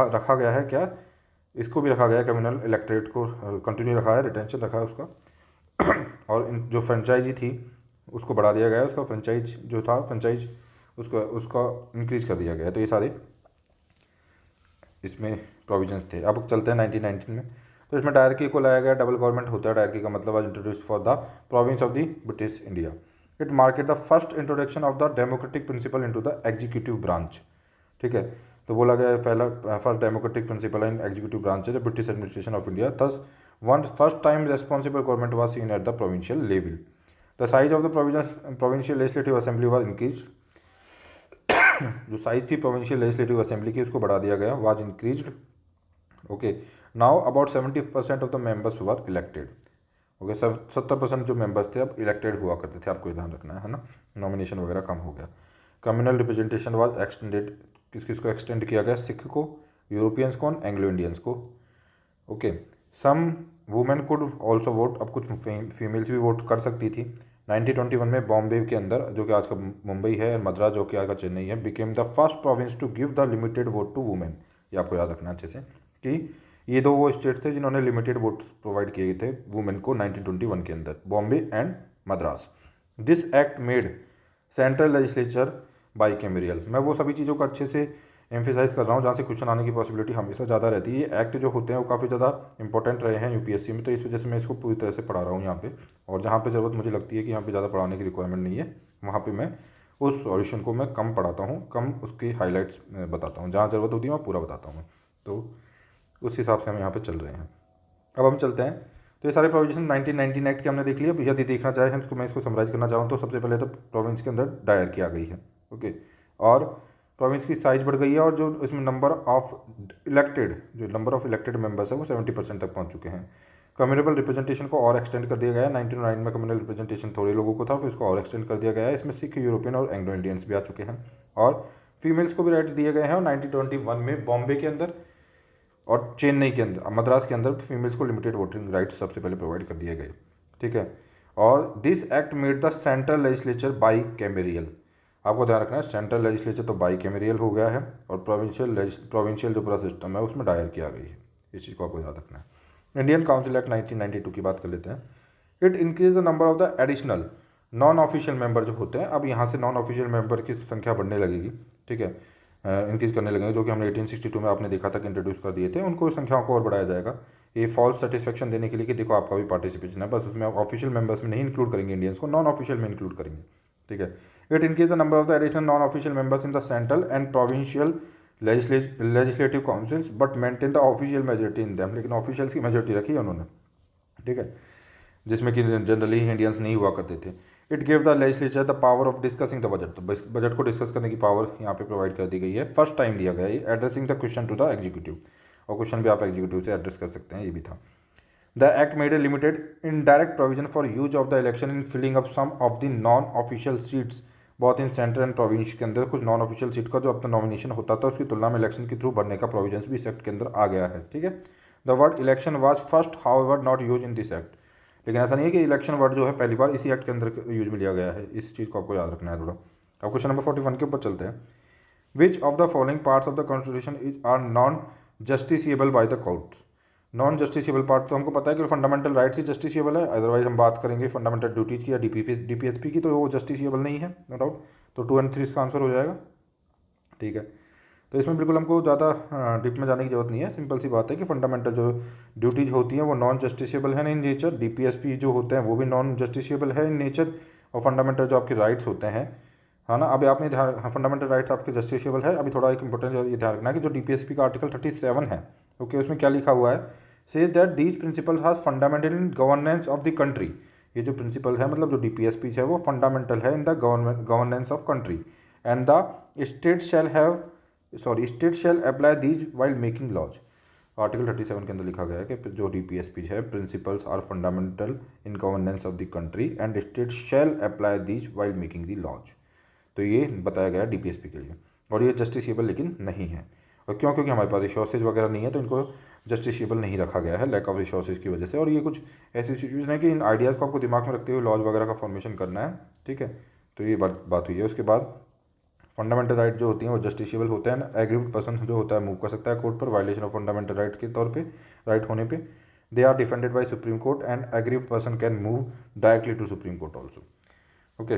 रखा गया है क्या, इसको भी रखा गया है, कम्युनल इलेक्टोरेट को कंटिन्यू रखा है, रिटेंशन रखा है उसका और जो फ्रेंचाइजी थी उसको बढ़ा दिया गया है, उसका फ्रेंचाइज उसका इंक्रीज कर दिया गया है। तो ये सारे इसमें प्रोविजंस थे। अब चलते हैं 1919 में, तो इसमें डायरकी को लाया गया, डबल गवर्नमेंट होता है डायरकी का मतलब, आज introduce for the province of the British India. It marked the first introduction of the democratic principle into the executive branch, ठीक है। तो बोला गया है पहला first democratic principle in executive branch है the British administration of India, thus one first time responsible government was seen at the provincial level. The size of the provincial legislative assembly was increase, जो size थी provincial legislative assembly की उसको बढ़ा दिया गया, was increased. Okay, now about 70% of the members were elected. Okay, 70% जो members थे अब इलेक्टेड हुआ करते थे, आपको ध्यान रखना है ना, नॉमिनेशन वगैरह कम हो गया। कम्युनल रिप्रेजेंटेशन वाज एक्सटेंडेड, किसको एक्सटेंड किया गया, सिख को, यूरोपियंस को, एंग्लो इंडियंस को। Okay, some women could also vote, अब कुछ फीमेल्स भी वोट कर सकती थी। 1921 में बॉम्बे के अंदर, जो कि आज का मुंबई है, मद्रास जो कि आज का चेन्नई है, became the first province to give the limited vote to women. ये आपको याद रखना अच्छे से कि ये दो वो स्टेट थे जिन्होंने लिमिटेड वोट्स प्रोवाइड किए थे वुमेन को 1921 के अंदर, Bombay and Madras. This act made central legislature by कैमेरियल। मैं वो सभी चीज़ों को अच्छे से एम्फेसाइज कर रहा हूँ जहाँ से क्वेश्चन आने की पॉसिबिलिटी हमेशा ज़्यादा रहती है। ये एक्ट जो होते हैं वो काफ़ी ज़्यादा इंपॉर्टेंट रहे हैं यूपीएससी में, तो इस वजह से मैं इसको पूरी तरह से पढ़ा रहा हूँ यहाँ पे। और जहाँ पे ज़रूरत मुझे लगती है कि यहाँ पे ज़्यादा पढ़ाने की रिक्वायरमेंट नहीं है, वहाँ पे मैं उस सॉल्यूशन को मैं कम पढ़ाता हूँ, कम उसके हाईलाइट्स बताता हूँ, जहाँ ज़रूरत होती है वहाँ पूरा बताता हूँ। तो उस हिसाब से हम यहाँ पे चल रहे हैं। अब हम चलते हैं, तो ये सारे प्रोविजन 1919 एक्ट के हमने देख लिया। यदि देखना चाहें तो मैं इसको समराइज करना चाहूँ तो सबसे पहले तो प्रोविंस के अंदर दायर की आ गई है, ओके, और प्रोविंस की साइज बढ़ गई है, और जो इसमें नंबर ऑफ इलेक्टेड मेंबर्स है वो 70% तक पहुँच चुके हैं। कम्युनल रिप्रेजेंटेशन को और एक्सटेंड कर दिया गया है। 1909 में कम्युनल रिप्रेजेंटेशन थोड़े लोगों को था, फिर इसको और एक्सटेंड कर दिया गया है। इसमें सिख, यूरोपियन और एंग्लो इंडियंस भी आ चुके हैं, और फीमेल्स को भी राइट दिए गए हैं। और 1921 में बॉम्बे के अंदर और चेन्नई के अंदर, मद्रास के अंदर फीमेल्स को लिमिटेड वोटिंग राइट्स सबसे पहले प्रोवाइड कर दिए गए, ठीक है। और this act made the central legislature by कैमेरियल। आपको ध्यान रखना है, सेंट्रल लेजिस्लेचर तो बाई कैमेरियल हो गया है, और प्रोविंशियल जो पूरा सिस्टम है उसमें दायर किया गई है। इस चीज़ को आपको याद रखना है। इंडियन काउंसिल एक्ट 1992 की बात कर लेते हैं। It increase the number of the additional non official member जो होते हैं। अब यहाँ से नॉन ऑफिशियल मेंबर की संख्या बढ़ने लगेगी, ठीक है, इंक्रीज करने लगेंगे, जो कि हमने 1862 में आपने देखा था कि इंट्रोड्यूस कर दिए थे। उनको संख्याओं को और बढ़ाया जाएगा, ये फॉल्स सेटिस्फेक्शन देने के लिए कि देखो आपका भी पार्टिसिपेशन है, बस उसमें आप ऑफिशियल मेंबर्स में नहीं इंक्लूड करेंगे इंडियंस को, नॉन ऑफिशियल में इंक्लूड करेंगे, ठीक है। It increase the number of the additional non official members in the central and provincial legislative councils but maintain the official majority in them. लेकिन officials की मेजोरिटी रखी है उन्होंने, ठीक है, जिसमें कि जनरली इंडियंस नहीं हुआ करते थे। It give the legislature the power of discussing the budget. तो बजट को डिस्कस करने की पावर यहाँ पे प्रोवाइड कर दी गई है, फर्स्ट टाइम दिया गया है। Addressing the question to the executive, और क्वेश्चन भी आप एग्जीक्यूटिव से एड्रेस कर सकते हैं, ये भी था। The act made a limited indirect provision for use of the election in filling up some of the non official seats, बहुत इन सेंट्रल एंड प्रोविंस के अंदर कुछ नॉन ऑफिशियल सीट का जो अपना नॉमिनेशन होता था उसकी तुलना में इलेक्शन के थ्रू भरने का प्रोविजन भी इस एक्ट के अंदर आ गया है, ठीक है। The word election was first however not use in this act. लेकिन ऐसा नहीं है कि इलेक्शन वर्ड जो है पहली बार इसी एक्ट के अंदर यूज में लिया गया है, इस चीज़ को आपको याद रखना है थोड़ा। अब क्वेश्चन नंबर 41 के ऊपर चलते हैं। Which of the following parts of the constitution is are non justiciable by the court. Non justiciable part तो हमको पता है कि फंडामेंटल राइट्स ही जस्टिसिएबल है, अदरवाइज हम बात करेंगे फंडामेंटल ड्यूटीज की या डीपीएसपी की, तो वो जस्टिसिएबल नहीं है, नो डाउट। तो 2 और 3 इसका आंसर हो जाएगा, ठीक है। तो इसमें बिल्कुल हमको ज़्यादा डिप में जाने की जरूरत नहीं है, सिंपल सी बात है कि फंडामेंटल जो ड्यूटीज होती हैं वो नॉन जस्टिसिएबल है इन नेचर, डीपीएसपी जो होते हैं वो भी नॉन जस्टिसिएबल है इन नेचर, और फंडामेंटल जो आपके राइट्स होते हैं, है ना। अभी आपने ध्यान, फंडामेंटल राइट्स आपके जस्टिसिएबल है। अभी थोड़ा एक इंपॉर्टेंट ये ध्यान रखना है कि जो डीपीएसपी का आर्टिकल 37 है, ओके, उसमें क्या लिखा हुआ है, says that these principles are fundamental in governance of the country. ये जो प्रिंसिपल है, मतलब जो डीपीएसपी है वो फंडामेंटल है in the governance of country, and the state shall apply these while making laws. Article 37 के अंदर लिखा गया है कि जो डीपीएसपी है, principles are fundamental in governance of the country and state shall apply these while making the laws. तो ये बताया गया डीपीएसपी के लिए, और ये जस्टिसिएबल लेकिन नहीं है। और क्यों? क्योंकि हमारे पास रिसोर्सेज वगैरह नहीं है, तो इनको जस्टिसिएबल नहीं रखा गया है, लैक ऑफ रिसोर्सेज की वजह से। और ये कुछ ऐसी सिचुएशन है कि इन आइडियाज़ को आपको दिमाग में रखते हुए लॉज वगैरह का फॉर्मेशन करना है, ठीक है। तो ये बात हुई है। उसके बाद फंडामेंटल राइट जो होती हैं वो जस्टिसिएबल होते हैं। एग्रीव्ड पर्सन जो होता है मूव कर सकता है कोर्ट पर वायलेशन ऑफ फंडामेंटल राइट के तौर पे, राइट होने पे। They are defended by supreme court and aggrieved person can move directly to supreme court also, okay.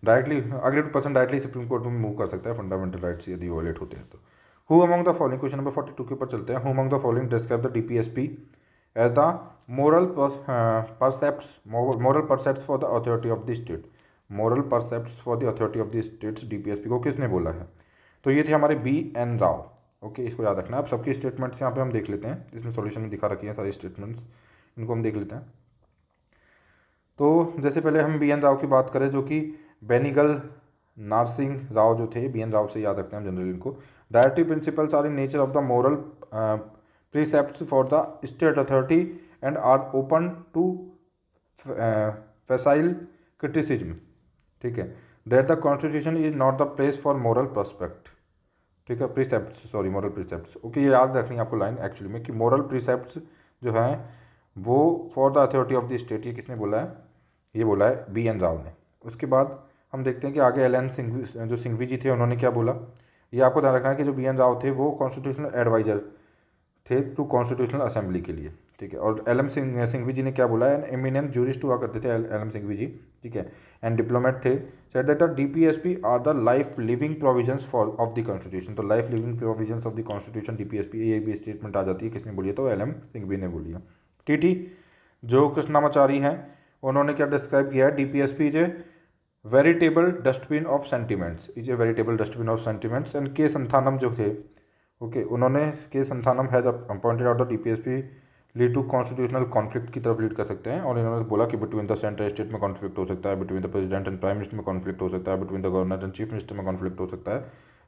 Directly aggrieved person directly supreme court में मूव कर सकता है फंडामेंटल राइट्स यदि वायलेट होते हैं तो। Who among the following, question number 42 के ऊपर चलते हैं। Who among the following describe the DPSP as the moral precepts for the authority of the state. Moral precepts for the authority of the states, DPSP को किसने बोला है? तो ये थे हमारे BN राव, ओके। इसको याद रखना है। अब सबकी स्टेटमेंट्स यहाँ पे हम देख लेते हैं, इसमें सॉल्यूशन में दिखा रखी है सारी स्टेटमेंट्स, इनको हम देख लेते हैं। तो जैसे पहले हम BN राव की बात करें, जो कि बेनिगल नारसिंह राव जो थे, BN राव से याद रखते हैं हम जनरली इनको। Directive principles are in nature of the moral precepts for the state authority and are open to facile criticism, ठीक है। That the constitution is not the place for moral prospect, ठीक है, precepts, sorry moral precepts, okay. ये याद रखनी है आपको line actually में कि मोरल प्रीसेप्ट्स जो हैं वो for the authority of the state, ये किसने बोला है? ये बोला है BN राव ने। उसके बाद हम देखते हैं कि आगे LN सिंघवी जी थे, उन्होंने क्या बोला। ये आपको ध्यान रखना है कि जो BN राव थे वो कॉन्स्टिट्यूशनल एडवाइजर थे टू कॉन्स्टिट्यूशनल असेंबली के लिए, ठीक है। और एल एम सिंघवी जी ने क्या बोला, एन एमिनेंट जूरिस्ट हुआ करते थे एल एम सिंघवी जी, ठीक है, एंड डिप्लोमेट थे। Said that the DPSP are the life living provisions for of the constitution. तो life living provisions of the constitution DPSP, ये भी स्टेटमेंट आ जाती है, किसने बोली है, तो एल एम सिंघवी ने बोली है। टीटी जो कृष्णामाचारी हैं, उन्होंने क्या डिस्क्राइब किया है, DPSP is a veritable dustbin of sentiments, is a veritable dustbin of sentiments. And K Santhanam जो थे, ओके, उन्होंने K Santhanam has appointed out the DPSP lead to constitutional conflict की तरफ लीड कर सकते हैं। और इन्होंने बोला कि बिटवीन द सेंटर स्टेट में कॉन्फ्लिक्ट हो सकता है, between the president and prime minister में कॉन्फ्लिक्ट हो सकता है, between the governor and chief minister में कॉन्फ्लिक्ट हो सकता है,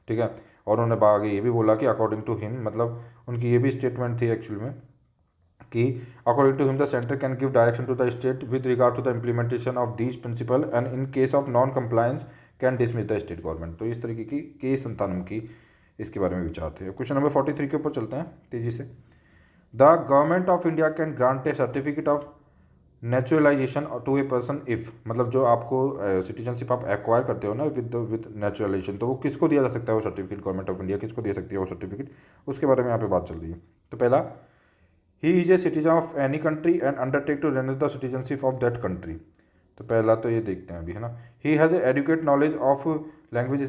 ठीक है। और उन्होंने आगे ये भी बोला कि अकॉर्डिंग टू हिम, मतलब उनकी ये भी स्टेटमेंट थी एक्चुअल में, कि according to him the centre can give direction to the state with regard to the implementation of these principle and in case of non compliance can dismiss the state government. तो इस तरीके की के संतानम की इसके बारे में विचार थे। क्वेश्चन नंबर 43 के ऊपर चलते हैं तेजी से। The government of India can grant a certificate of naturalisation to a person if, मतलब जो आपको सिटीजनशिप आप एक्वायर करते हो ना विद नेचुरलाइजेशन, तो वो किसको दिया जा सकता है वो सर्टिफिकेट, गवर्नमेंट ऑफ इंडिया किसको दे सकती है वो सर्टिफिकेट, उसके बारे में यहाँ पे बात चल रही है। तो पहला, he is a citizen of any country and undertake to renew the citizenship of that country. तो पहला तो ये देखते हैं अभी, है ना। He has adequate knowledge of language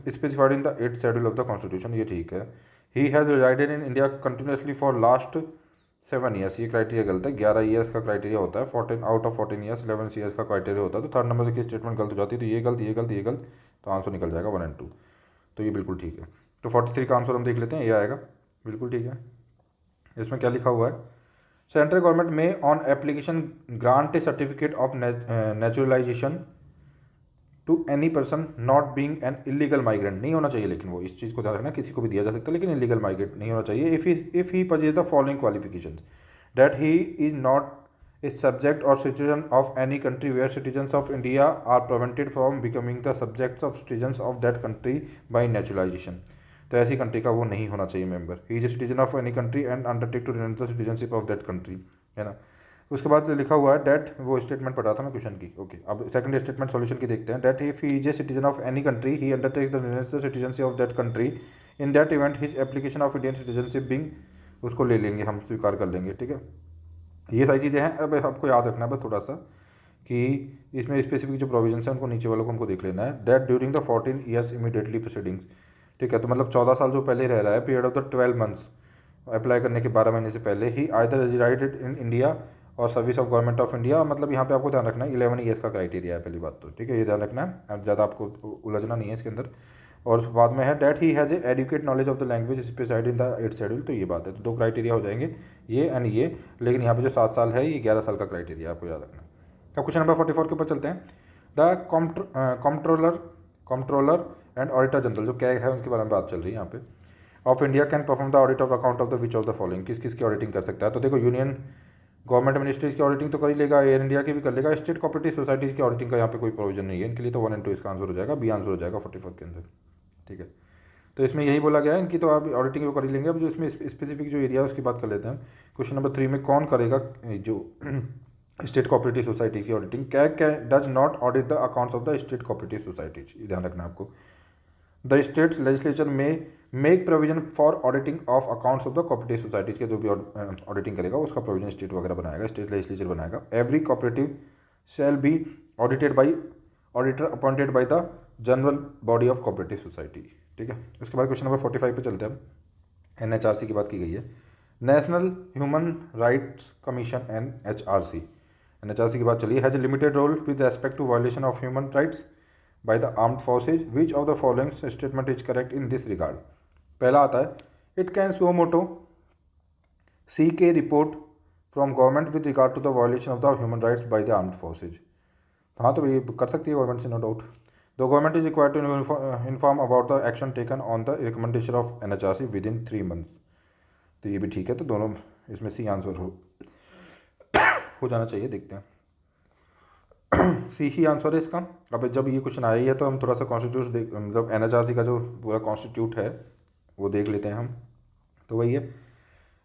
specified in the 8th schedule of the constitution, ये ठीक है। He has resided in India continuously for last 7 years, ये क्राइटेरिया गलत है, 11 ईयर्स का क्राइटेरिया होता है, 14 आउट ऑफ 14 ईयर्स 11 ईयर्स का क्राइटेरिया होता है। तो थर्ड नंबर की स्टेटमेंट गलत हो जाती है, तो ये गलत, ये गलत, ये गलत, तो आंसर निकल जाएगा 1 और 2, तो ये बिल्कुल ठीक है। तो 43 का आंसर हम देख लेते हैं, ये आएगा, बिल्कुल ठीक है। इसमें क्या लिखा हुआ है, सेंट्रल गवर्नमेंट में on application grant a certificate of naturalisation to any person not being an illegal migrant, नहीं होना चाहिए, लेकिन वो इस चीज़ को ध्यान रखना, किसी को भी दिया जा सकता है लेकिन इलीगल माइग्रेंट नहीं होना चाहिए। If he possesses the following qualification, that he is not a subject और citizen of any country where citizens of India are prevented from becoming the subjects of citizens of that country by naturalization, तो ऐसी country का वो नहीं होना चाहिए member. He is a citizen of any country and undertake to renew the citizenship of that country, है ना। उसके बाद लिखा हुआ है डैट, वो स्टेटमेंट पढ़ा था मैं क्वेश्चन की, ओके। अब सेकंड स्टेटमेंट सॉल्यूशन की देखते हैं। That if he is a citizen of any country he undertakes the renew the citizenship of that country, in that event his application of Indian citizenship being, उसको ले लेंगे हम, स्वीकार कर लेंगे, ठीक है। ये सारी चीज़ें हैं। अब आपको याद रखना है बस थोड़ा सा कि इसमें स्पेसिफिक जो प्रोविजंस हैं उनको नीचे वालों को हमको देख लेना है। That during the 14 years immediately proceedings, ठीक है। तो मतलब 14 साल जो पहले रह रहा है, period of the 12 months, apply करने के 12 महीने से पहले ही आइदर रेजिडेड इन इंडिया और service of government of India, मतलब यहाँ पे आपको ध्यान रखना है 11 ईयर्स का क्राइटेरिया है, पहली बात तो, ठीक है, ये ध्यान रखना है, अब ज़्यादा आपको उलझना नहीं है इसके अंदर। और बाद में है that he has a adequate knowledge of the language specified in the 8th schedule, तो ये बात है, तो 2 क्राइटेरिया हो जाएंगे, ये एंड ये, लेकिन यहाँ पे जो 7 साल है ये 11 साल का क्राइटेरिया आपको याद रखना है। अब क्वेश्चन नंबर 44 के ऊपर चलते हैं। The comptroller and auditor general जो कैग है उनके बारे में बात चल रही है यहाँ पे, of India can perform the audit of account of the which of the following, किस किस की ऑडिटिंग कर सकता है। तो देखो, यूनियन गवर्नमेंट मिनिस्ट्रीज की ऑडिटिंग तो कर ही लेगा, एयर इंडिया की भी कर लेगा, स्टेट कोऑपरेटिव सोसाइटीज़ की ऑडिटिंग का यहाँ पे कोई प्रोविजन नहीं है, इनके लिए तो 1 और 2 इसका आंसर हो जाएगा, बी आंसर हो जाएगा 44 के अंदर, ठीक है। तो इसमें यही बोला गया है, इनकी तो आप ऑडिटिंग वो कर ही लेंगे। अब जो इसमें स्पेसिफिक जो एरिया है उसकी बात कर लेते हैं। क्वेश्चन नंबर 3 में कौन करेगा जो स्टेट कोऑपरेटिव सोसाइटी की auditing, CAG does not audit the accounts of the state cooperative societies, ये ध्यान रखना है आपको। द स्टेट लेजिस्लेचर में make provision for auditing of accounts of the cooperative societies के जो भी ऑडिटिंग करेगा उसका प्रोविजन स्टेट वगैरह बनाएगा, स्टेट लेजिस्लेचर बनाएगा। Every cooperative shall be audited by auditor appointed by the general body of cooperative society, ठीक है। उसके बाद क्वेश्चन नंबर 45 पे चलते हैं। NHRC की बात की गई है, national human rights commission NHRC, NHRC की बात चलिए, has a limited role with respect to violation of human rights by the armed forces, which of the following statement is correct in this regard. पहला आता है, it can suo motu seek a report from government with regard to the violation of the human rights by the armed forces. हाँ, तो ये कर सकती है government से, no doubt. The government is required to inform about the action taken on the recommendation of NHRC within 3 months, तो ये भी ठीक है। तो दोनों इसमें सी आंसर हो जाना चाहिए, देखते हैं। सी ही आंसर है इसका। अब जब ये क्वेश्चन आया ही है तो हम थोड़ा सा कॉन्स्टिट्यूट देख, मतलब NHRC का जो पूरा कॉन्स्टिट्यूट है वो देख लेते हैं हम। तो वही है,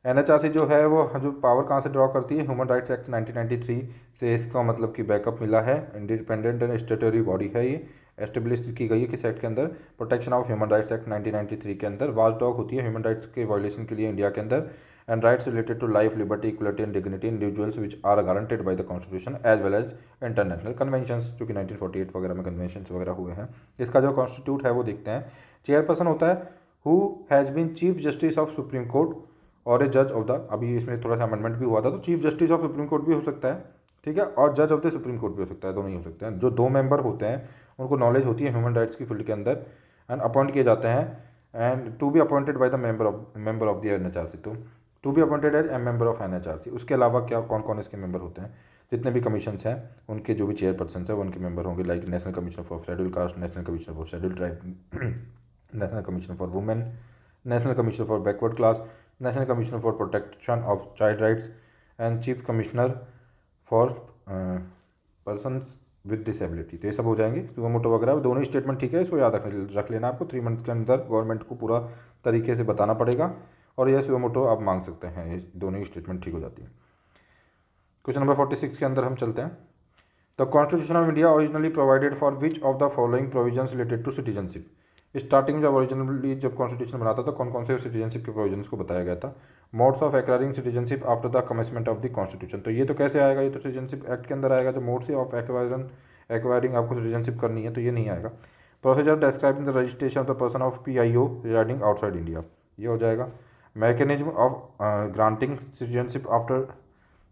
एनएचआरसी जो है वो जो पावर कहाँ से ड्रॉ करती है, ह्यूमन राइट्स एक्ट 1993 से इसका मतलब कि बैकअप मिला है। इंडिपेंडेंट एंड स्टेटरी बॉडी है ये, एस्टेब्लिश की गई है किस एक्ट के अंदर, protection of human rights act 1993 के अंदर। वॉच डॉग होती है ह्यूमन राइट्स के वायलेशन के लिए इंडिया के अंदर। And rights related to life, liberty, equality and dignity individuals which are guaranteed by the constitution as well as international conventions, जो कि 1948 वगैरह में कन्वेंशंस वगैरह हुए हैं। इसका जो कॉन्स्टिट्यूट है वो देखते हैं। चेयरपर्सन होता है who has been chief justice of supreme court और ए जज ऑफ द, अभी इसमें थोड़ा सा अमेंडमेंट भी हुआ था, तो chief justice of supreme court भी हो सकता है, ठीक है, और जज ऑफ द सुप्रीम कोर्ट भी हो सकता है, दोनों ही हो सकते हैं। जो दो मेंबर होते हैं उनको नॉलेज होती है ह्यूमन राइट्स की फील्ड के अंदर, एंड अपॉइंट किए जाते हैं and to be appointed by the member of the NHRC. तो to be appointed as a member of NHRC. उसके अलावा क्या कौन कौन इसके मेंबर होते हैं, जितने भी कमीशंस हैं उनके जो भी चेयरपर्सन है वो उनके मेंबर होंगे, like national commission for schedule caste, national commission for schedule tribe, national commission for women, national commission for backward class, national commission for protection of child rights and chief commissioner for persons with disability. तो ये सब हो जाएंगे suo motu वगैरह, दोनों ही statement ठीक है, इसको याद रख लेना आपको। 3 मंथ के अंदर गवर्नमेंट को पूरा तरीके से बताना पड़ेगा, और यह सुओ मोटो आप मांग सकते हैं, ये दोनों ही स्टेटमेंट ठीक हो जाती है। क्वेश्चन नंबर 46 के अंदर हम चलते हैं। The constitution of India originally provided for which of the following provisions related to citizenship. Starting में जब ओरिजिनली जब कॉन्स्टिट्यूशन बनाता था कौन कौन से सिटीजनशिप के प्रोविजंस को बताया गया था। Modes of acquiring citizenship after the commencement of the constitution, तो ये तो कैसे आएगा, ये तो सिटीजनशिप एक्ट के अंदर आएगा। जो मोड्स ऑफ एक्वायरिंग आपको सिटीजनशिप करनी है तो ये नहीं आएगा। Procedure describing the registration of the person of PIO regarding outside India, ये हो जाएगा। Mechanism of granting citizenship after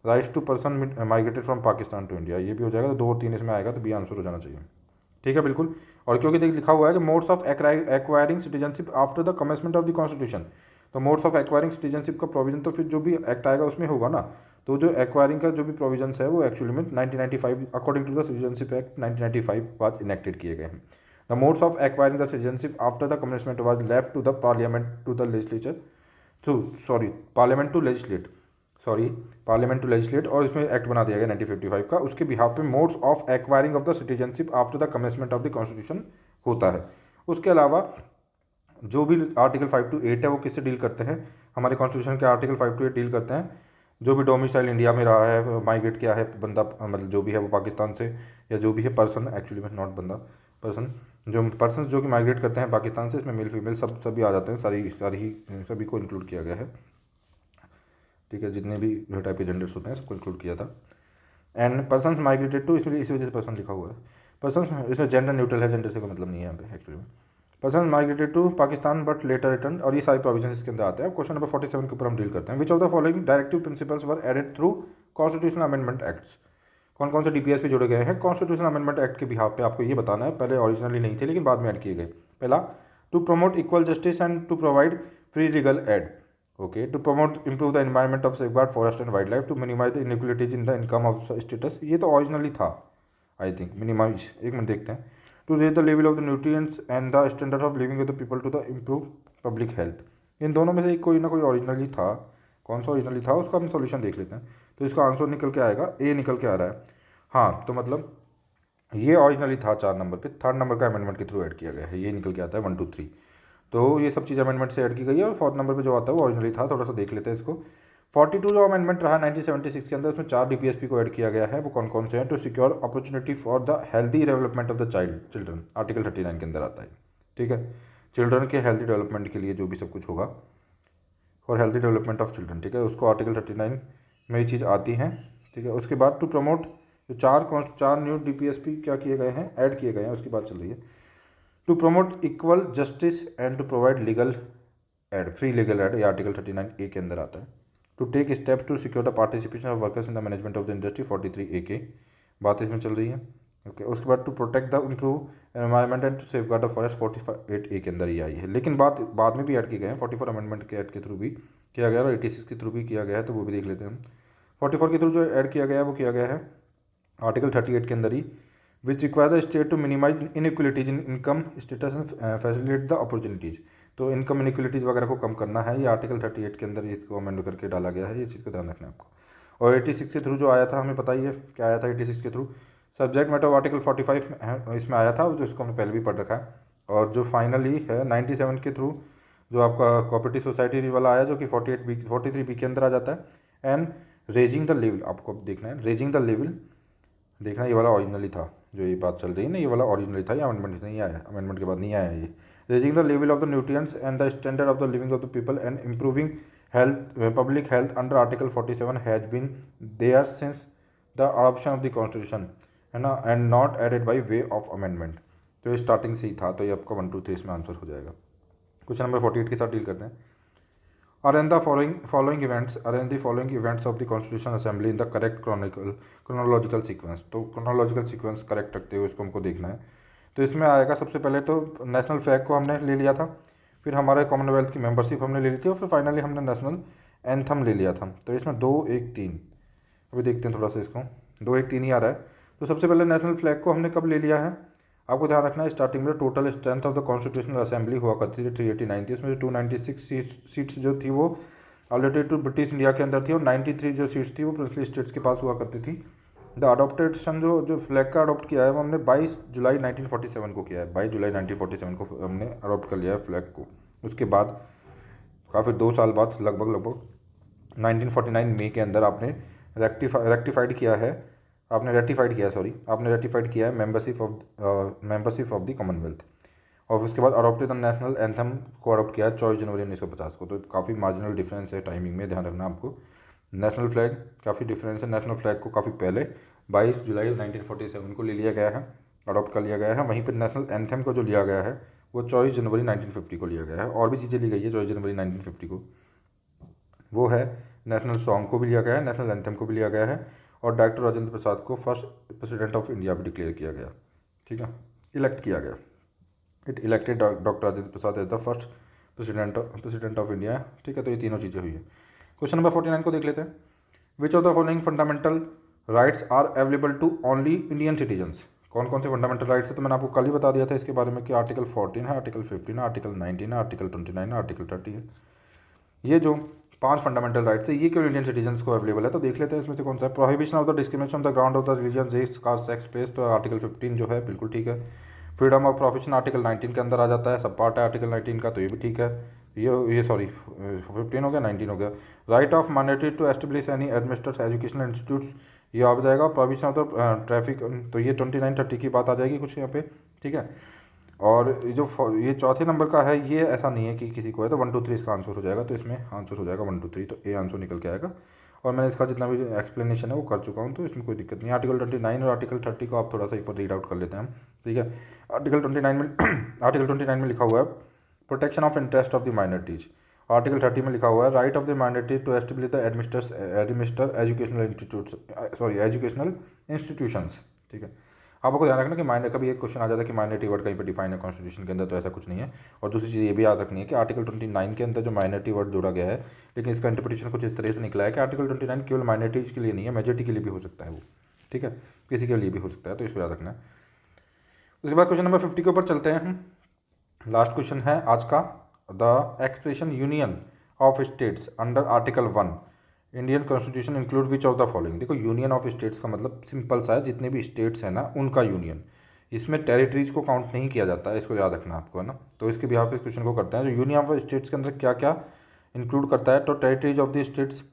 rights to person migrated from Pakistan to India, ये भी हो जाएगा। तो 2 और 3 इसमें आएगा, तो बी आंसर हो जाना चाहिए, ठीक है बिल्कुल। और क्योंकि देख लिखा हुआ है कि modes of acquiring citizenship after the commencement of the constitution, तो मोड्स ऑफ एक्वायरिंग सिटीजनशिप का प्रोविजन तो फिर जो भी एक्ट आएगा उसमें होगा ना। तो जो एक्वायरिंग का जो भी प्रोविजंस है वो एक्चुअली में 1995 according to the citizenship act 1995 was enacted किए गए हैं। The modes of acquiring the citizenship after the commencement was left to the parliament to the legislature, parliament to legislate, और इसमें एक्ट बना दिया गया 1955 का। उसके बिहाफ पे modes of acquiring of the citizenship after the commencement of the constitution होता है। उसके अलावा जो भी आर्टिकल 5 to 8 है वो किससे डील करते हैं, हमारे कॉन्स्टिट्यूशन के आर्टिकल 5 to 8 डील करते हैं जो भी डोमिसाइल इंडिया में रहा है, माइग्रेट किया है बंदा, मतलब जो भी है वो पाकिस्तान से, या जो भी है पर्सन, एक्चुअली में नॉट बंदा, पर्सन, जो पर्सन जो कि माइग्रेट करते हैं पाकिस्तान से, इसमें मेल फीमेल सभी आ जाते हैं, सभी को इंक्लूड किया गया है, ठीक है, जितने भी जो टाइप के जेंडर्स होते हैं सबको इंक्लूड किया था। एंड पर्सन्स माइग्रेटेड टू, इसलिए इस वजह से पर्सन लिखा हुआ है, पर्सन्स इसमें जेंडर न्यूट्रल है, जेंडर से कोई मतलब नहीं है यहाँ पे एक्चुअली में। Person migrated to Pakistan but later return, और ये सारे प्रोविजन इसके अंदर आते हैं। क्वेश्चन नंबर 47 के ऊपर हम डील करते हैं। Which of the following directive principles were added through constitutional amendment acts, कौन कौन से DPS पे जोड़े गए हैं कॉन्स्टिट्यूशनल अमेंडमेंट एक्ट के बिहाफ पे, आपको ये बताना है। पहले ओरिजिनली नहीं थे लेकिन बाद में ऐड किए गए। पहला, to promote equal justice and to provide free legal aid, okay, to promote improve the environment of safeguard forest and wild life, to minimize the inequalities in the income of status, ये तो originally था I think, minimize, एक minute देखते हैं। To raise the level of the nutrients and the standard of living with the people to the improve public health, इन दोनों में से कोई ना कोई ओरिजिनली था। कौन सा ओरिजिनली था उसका हम सॉल्यूशन देख लेते हैं। तो इसका आंसर निकल के आएगा, ए निकल के आ रहा है। हाँ, तो मतलब ये ओरिजिनली था 4 नंबर पे, 3rd नंबर का अमेंडमेंट के थ्रू ऐड किया गया है, ये निकल के आता है 1 2 3। तो ये सब चीज़ अमेंडमेंट से ऐड की गई है, और 4th नंबर पे जो आता है वो ओरिजिनली था। थोड़ा सा देख लेते हैं इसको। 42 जो अमेंडमेंट रहा 1976 के अंदर, उसमें 4 DPSP को ऐड किया गया है। वो कौन कौन से हैं, to secure opportunity for the healthy development of the children, article 39 के अंदर आता है, ठीक है, चिल्ड्रन के हेल्दी डेवलपमेंट के लिए जो भी सब कुछ होगा for healthy development of children, ठीक है, उसको आर्टिकल 39 में ये चीज़ आती है, ठीक है। उसके बाद टू प्रमोट, जो 4 न्यू DPSP क्या किए गए हैं, ऐड किए गए हैं, उसकी बात चल रही है। To promote equal justice and to provide legal aid, free legal aid, ये आर्टिकल 39A के अंदर आता है। To take steps to secure the participation of workers in the management of the industry, 43A के बात इसमें चल रही है, ओके। उसके बाद to protect the improve environment and to safeguard the forest, 48A के अंदर ही आई है। लेकिन बाद में भी ऐड की गए हैं, 44 अमेंडमेंट के ऐड के थ्रू भी किया गया और 86 के थ्रू भी किया गया है, तो वो भी देख लेते हैं हम। 44 के थ्रू जो ऐड किया गया है वो किया गया है आर्टिकल 38 के अंदर ही, which require the state to minimize inequalities in income status and facilitate the opportunities, तो इनकम इनइक्वलिटीज वगैरह को कम करना है, ये आर्टिकल 38 के अंदर इसको अमेंड करके डाला गया है, ये चीज़ का ध्यान रखना है आपको। और 86 के थ्रू जो आया था, हमें पता ही है क्या आया था 86 के through, subject matter of article 45 इसमें आया था, जो इसको हमने पहले भी पढ़ रखा है। और जो फाइनली है 97 के थ्रू जो आपका कोऑपरेटिव सोसाइटी वाला आया जो कि 43B के अंदर आ जाता है। एंड रेजिंग द लेवल, आपको देखना है रेजिंग द लेवल, देखना ये वाला ओरिजिनली था, जो ये बात चल रही है ना, ये वाला ओरिजिनली था, ये अमेंडमेंट नहीं आया, अमेंडमेंट के बाद नहीं आया ये। Raising the level of the nutrients and the standard of the living of the people and improving health, public health under article 47 has been there since the adoption of the constitution, है ना, and not added by way of amendment. तो ये starting से ही था, तो ये आपका 1 2 3 इसमें आंसर हो जाएगा। क्वेश्चन नंबर 48 के साथ डील करते हैं। Arrange the following events of the Constitutional Assembly in the correct chronological sequence। तो chronological sequence करेक्ट रखते हुए इसको हमको देखना है। तो इसमें आएगा सबसे पहले तो नेशनल फ्लैग को हमने ले लिया था, फिर हमारे कॉमनवेल्थ की मेंबरशिप हमने ले ली थी, और फिर फाइनली हमने नेशनल एंथम ले लिया था। तो इसमें 2 1 3, अभी देखते हैं थोड़ा सा इसको, 2 1 3 ही आ रहा है। तो सबसे पहले नेशनल फ्लैग को हमने कब ले लिया है, आपको ध्यान रखना है स्टार्टिंग में total strength of the constitutional assembly हुआ करती थी 389 थी, उसमें 296 सीट्स जो थी वो ऑलरेडी टू ब्रिटिश इंडिया के अंदर थी, और 93 जो सीट्स थी वो प्रिंसली स्टेट्स के पास हुआ करती थी। द अडोप्टेशन जो फ्लैग का अडॉप्ट किया है वो हमने 22 जुलाई 1947 को किया है, 22 जुलाई 1947 को हमने अडॉप्ट कर लिया है फ्लैग को। उसके बाद काफ़ी 2 साल बाद लगभग 1949 मई के अंदर आपने रेक्टिफाइड किया है मेंबरशिप ऑफ द कॉमनवेल्थ, और उसके बाद अडॉप्टेड द नेशनल एंथम को अडॉप्ट किया है 24 जनवरी 1950 को। तो काफ़ी मार्जिनल डिफरेंस है टाइमिंग में, ध्यान रखना आपको। नेशनल फ्लैग काफ़ी डिफरेंस है, नेशनल फ्लैग को काफ़ी पहले 22 जुलाई 1947 को ले लिया गया है, अडॉप्ट कर लिया गया है। वहीं पर नेशनल एंथम को जो लिया गया है वो 24 जनवरी 1950 को लिया गया है। और भी चीज़ें ली गई है 24 जनवरी 1950 को, वो है नेशनल सॉन्ग को भी लिया गया है, नेशनल एंथम को भी लिया गया है, और डॉक्टर राजेंद्र प्रसाद को फर्स्ट प्रेसिडेंट ऑफ इंडिया भी डिक्लेयर किया गया, ठीक है, इलेक्ट किया गया। It elected doctor Rajendra Prasad as the first president of India, ठीक है। तो ये तीनों चीज़ें हुई है। क्वेश्चन नंबर 49 को देख लेते हैं। Which of the following fundamental rights are available to only Indian citizens. कौन कौन से फंडामेंटल राइट्स है, तो मैंने आपको कल ही बता दिया था इसके बारे में कि आर्टिकल 14 है, आर्टिकल 15 है, आर्टिकल 19 है, आर्टिकल 29 है, आर्टिकल 30 है। ये जो 5 फंडामेंटल राइट्स है ये केवल इंडियन सिटीजन्स को अवेलेबल है। तो देख लेते हैं इसमें से कौन सा है। Prohibition of the discrimination on the ground of the religion, race, caste, sex, place, तो आर्टिकल 15 जो है बिल्कुल ठीक है। फ्रीडम ऑफ प्रोफेशन आर्टिकल 19 के अंदर आ जाता है, सब पार्ट है आर्टिकल 19 का, तो ये भी ठीक है। ये सॉरी 15 हो गया, 19 हो गया। Right of minority to establish any administrate educational institutes, ये आ जाएगा। प्रोहिबिशन ऑफ द ट्रैफिक, तो ये 29 30 की बात आ जाएगी कुछ यहाँ पे, ठीक है। और ये चौथे नंबर का है, ये ऐसा नहीं है कि किसी को है, तो 1 2 3 इसका आंसर हो जाएगा। तो इसमें आंसर हो जाएगा 1 2 3, तो ए आंसर निकल के आएगा। और मैंने इसका जितना भी एक्सप्लेनेशन है वो कर चुका हूँ, तो इसमें कोई दिक्कत नहीं। आर्टिकल 29 और आर्टिकल 30 को आप थोड़ा सा ऊपर रीड आउट कर लेते हैं, ठीक है। आर्टिकल 29 में आर्टिकल 29 में लिखा हुआ है protection of interest of the minorities. Article 30 में लिखा हुआ है right of the minority to establish the administer educational institutions, ठीक है। आपको ध्यान रखना कि कभी एक क्वेश्चन आ जाता है कि माइनॉरिटी वर्ड कहीं पर डिफाइन है कॉन्स्टिट्यूशन के अंदर, तो ऐसा कुछ नहीं है। और दूसरी चीज़ ये भी याद रखनी है कि आर्टिकल 29 के अंदर जो माइनॉरिटी वर्ड जोड़ा गया है, लेकिन इसका इंटरप्रिटेशन कुछ इस तरह से निकला है कि आर्टिकल 29 केवल माइनॉरिटीज के लिए नहीं है, मेजॉरिटी के लिए भी हो सकता है वो, ठीक है, किसी के लिए भी हो सकता है, तो इसको याद रखना है। उसके बाद क्वेश्चन नंबर 50 के ऊपर चलते हैं। लास्ट क्वेश्चन है आज का। The expression union of states under article 1 Indian constitution include which of the following. देखो यूनियन ऑफ स्टेट्स का मतलब सिंपल सा है, जितने भी स्टेट्स हैं ना उनका यूनियन, इसमें टेरिटरीज को काउंट नहीं किया जाता है, इसको याद रखना आपको, है ना। तो इसके बिहाफ पे इस क्वेश्चन को करते हैं। जो यूनियन ऑफ स्टेट्स के अंदर क्या क्या इंक्लूड करता है, तो टेरिटरीज ऑफ द स्टेट्स,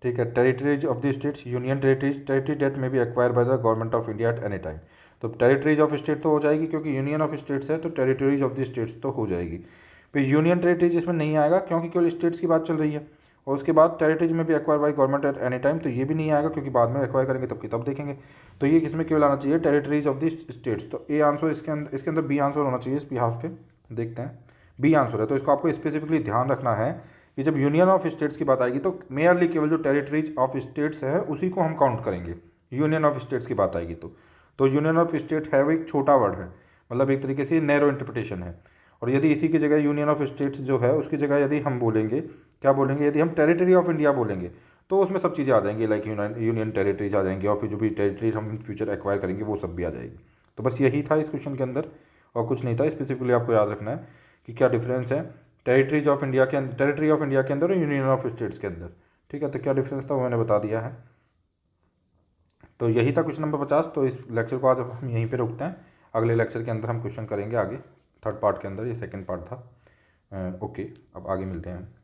ठीक है, territories of the states, union territory that may be acquired by the government of India at any time. तो टेरिटरीज ऑफ स्टेट तो हो जाएगी, क्योंकि यूनियन ऑफ स्टेट्स है तो टेरिटरीज ऑफ द स्टेट्स तो हो जाएगी। फिर यूनियन टेरिटरीज इसमें नहीं आएगा क्योंकि केवल स्टेट्स की बात चल रही है। और उसके बाद टेरिटरीज में भी acquire by government at any time, तो ये भी नहीं आएगा क्योंकि बाद में एक्वायर करेंगे तब की तब देखेंगे। तो ये किसमें केवल आना चाहिए, टेरिटरीज ऑफ द स्टेट्स। तो ए आंसर इसके अंदर बी आंसर होना चाहिए। इस बिहाफ पे देखते हैं बी आंसर है। तो इसको आपको स्पेसिफिकली ध्यान रखना है कि जब यूनियन ऑफ स्टेट्स की बात आएगी तो मेयरली केवल जो टेरिटरीज ऑफ स्टेट्स है उसी को हम काउंट करेंगे। यूनियन ऑफ स्टेट्स की बात आएगी तो यूनियन ऑफ स्टेट है वो एक छोटा वर्ड है, मतलब एक तरीके से नैरो इंटरप्रिटेशन है। और यदि इसी की जगह यूनियन ऑफ स्टेट्स जो है उसकी जगह यदि हम बोलेंगे, क्या बोलेंगे, यदि हम टेरिटरी ऑफ इंडिया बोलेंगे तो उसमें सब चीज़ें आ जाएंगी, लाइक यूनियन टेरिटरीज आ जाएंगी, और फिर जो भी टेरिटरीज हम इन फ्यूचर एक्वायर करेंगे वो सब भी आ जाएगी। तो बस यही था इस क्वेश्चन के अंदर और कुछ नहीं था। स्पेसिफिकली आपको याद रखना है कि क्या डिफरेंस है टेरिटरी ऑफ इंडिया के अंदर और यूनियन ऑफ स्टेट्स के अंदर, ठीक है। तो क्या डिफरेंस था वो मैंने बता दिया है। तो यही था क्वेश्चन नंबर 50। तो इस लेक्चर को आज हम यहीं पे रुकते हैं। अगले लेक्चर के अंदर हम क्वेश्चन करेंगे आगे, थर्ड पार्ट के अंदर, ये सेकंड पार्ट था। ओके, अब आगे मिलते हैं।